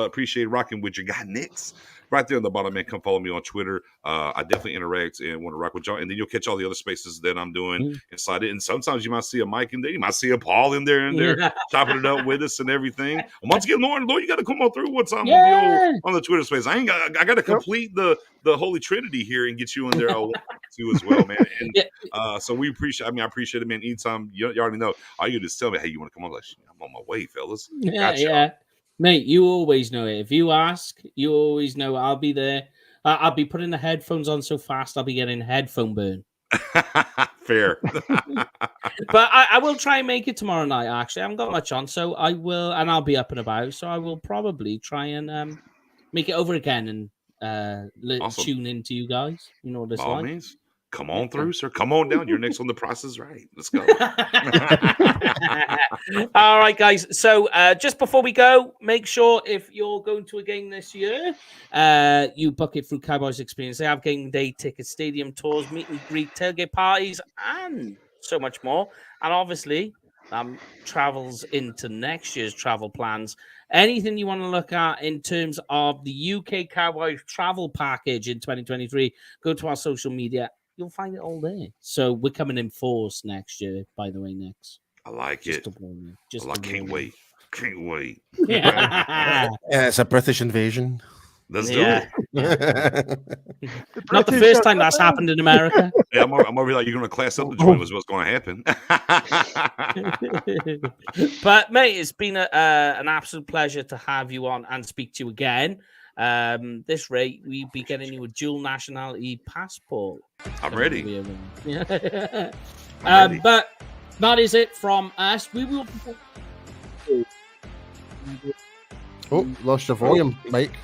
appreciate rocking with your guy, Nix, right there on the bottom, man, come follow me on Twitter. I definitely interact and want to rock with y'all. And then you'll catch all the other spaces that I'm doing inside it. And sometimes you might see a Mike in there. You might see a Paul in there chopping it up with us and everything. And once again, Lauren, you got to come on through one time on the Twitter space. I got to complete the Holy Trinity here and get you in there too as well, man. And so we appreciate. I appreciate it, man. Anytime you already know, all you just tell me, hey, you want to come on? Like, I'm on my way, fellas. Yeah. Mate, you always know it. If you ask, you always know I'll be there. I'll be putting the headphones on so fast I'll be getting headphone burn. Fair. But I will try and make it tomorrow night. Actually, I haven't got much on, so I will, and I'll be up and about. So I will probably try and make it over again and Awesome. tune in to you guys. You know what it's By all like. means. Come on through, sir. Come on down. You're next on The Price is Right. Let's go. All right, guys. So just before we go, make sure if you're going to a game this year, you book it through Cowboys Experience. They have game day tickets, stadium tours, meet and greet, tailgate parties, and so much more. And obviously, travels into next year's travel plans. Anything you want to look at in terms of the UK Cowboys travel package in 2023, go to our social media. You'll find it all there. So we're coming in force next year, by the way, next. I like it. I can't wait. Can't wait. Yeah. Yeah, it's a British invasion. Let's do it. Not the first time that's happened in America. Yeah, I'm over here like you're going to class up the joint was what's going to happen. But, mate, it's been an absolute pleasure to have you on and speak to you again. This rate, we'll be getting you a dual nationality passport. I'm ready. But that is it from us. We will. Oh, lost your volume, Mike.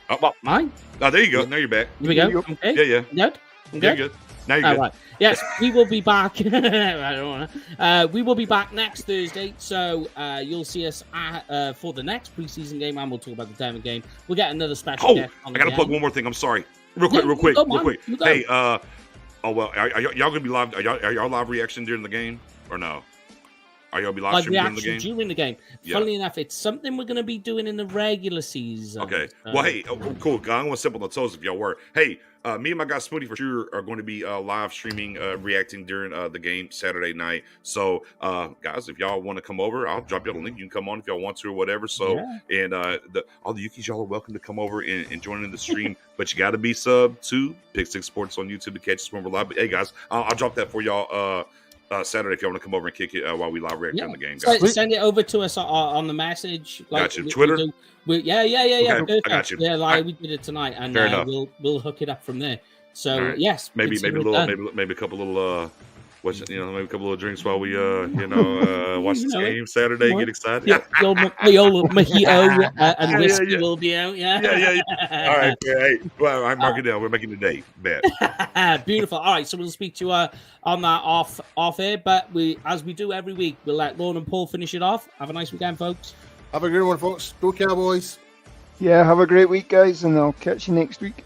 Oh, What, mine? oh, there you go. Now you're back. Here we go. Okay. Yeah, yeah. Good? I'm You're good? good. Now you're good. Right. Yes, we will be back. I don't want to. We will be back next Thursday, so you'll see us for the next preseason game, and we'll talk about the Denver game. We'll get another special guest on I got to plug one more thing. I'm sorry. Real quick. Hey, well, are y'all going to be live? Are y'all live reaction during the game or no? Are y'all be live streaming during the game? Yeah. Funnily enough, it's something we're going to be doing in the regular season. Okay. Well, hey, cool. I'm going to step on the toes if y'all were. Hey, me and my guy Smoothie for sure are going to be live streaming, reacting during the game Saturday night. So, guys, if y'all want to come over, I'll drop y'all a link. You can come on if y'all want to or whatever. So, and all the Yukis, y'all are welcome to come over and join in the stream. But you got to be sub to Pick Six Sports on YouTube to catch us when we're live. But hey, guys, I'll drop that for y'all. Saturday, if you want to come over and kick it while we live react on the game, guys. Send it over to us on the message. Got you. Twitter? Yeah. Okay, I got you. Yeah, we did it tonight, and we'll hook it up from there. So right. Yes, maybe a couple little maybe a couple of drinks while we watch this game Saturday. Get excited. Yeah, your mojito and whiskey will be out. Yeah. All right, hey, well, I'm marking it down. We're making the date. Bet. Beautiful. All right, so we'll speak to you on that off air, but as we do every week, we'll let Lauren and Paul finish it off. Have a nice weekend, folks. Have a good one, folks. Go Cowboys. Yeah, have a great week, guys, and I'll catch you next week.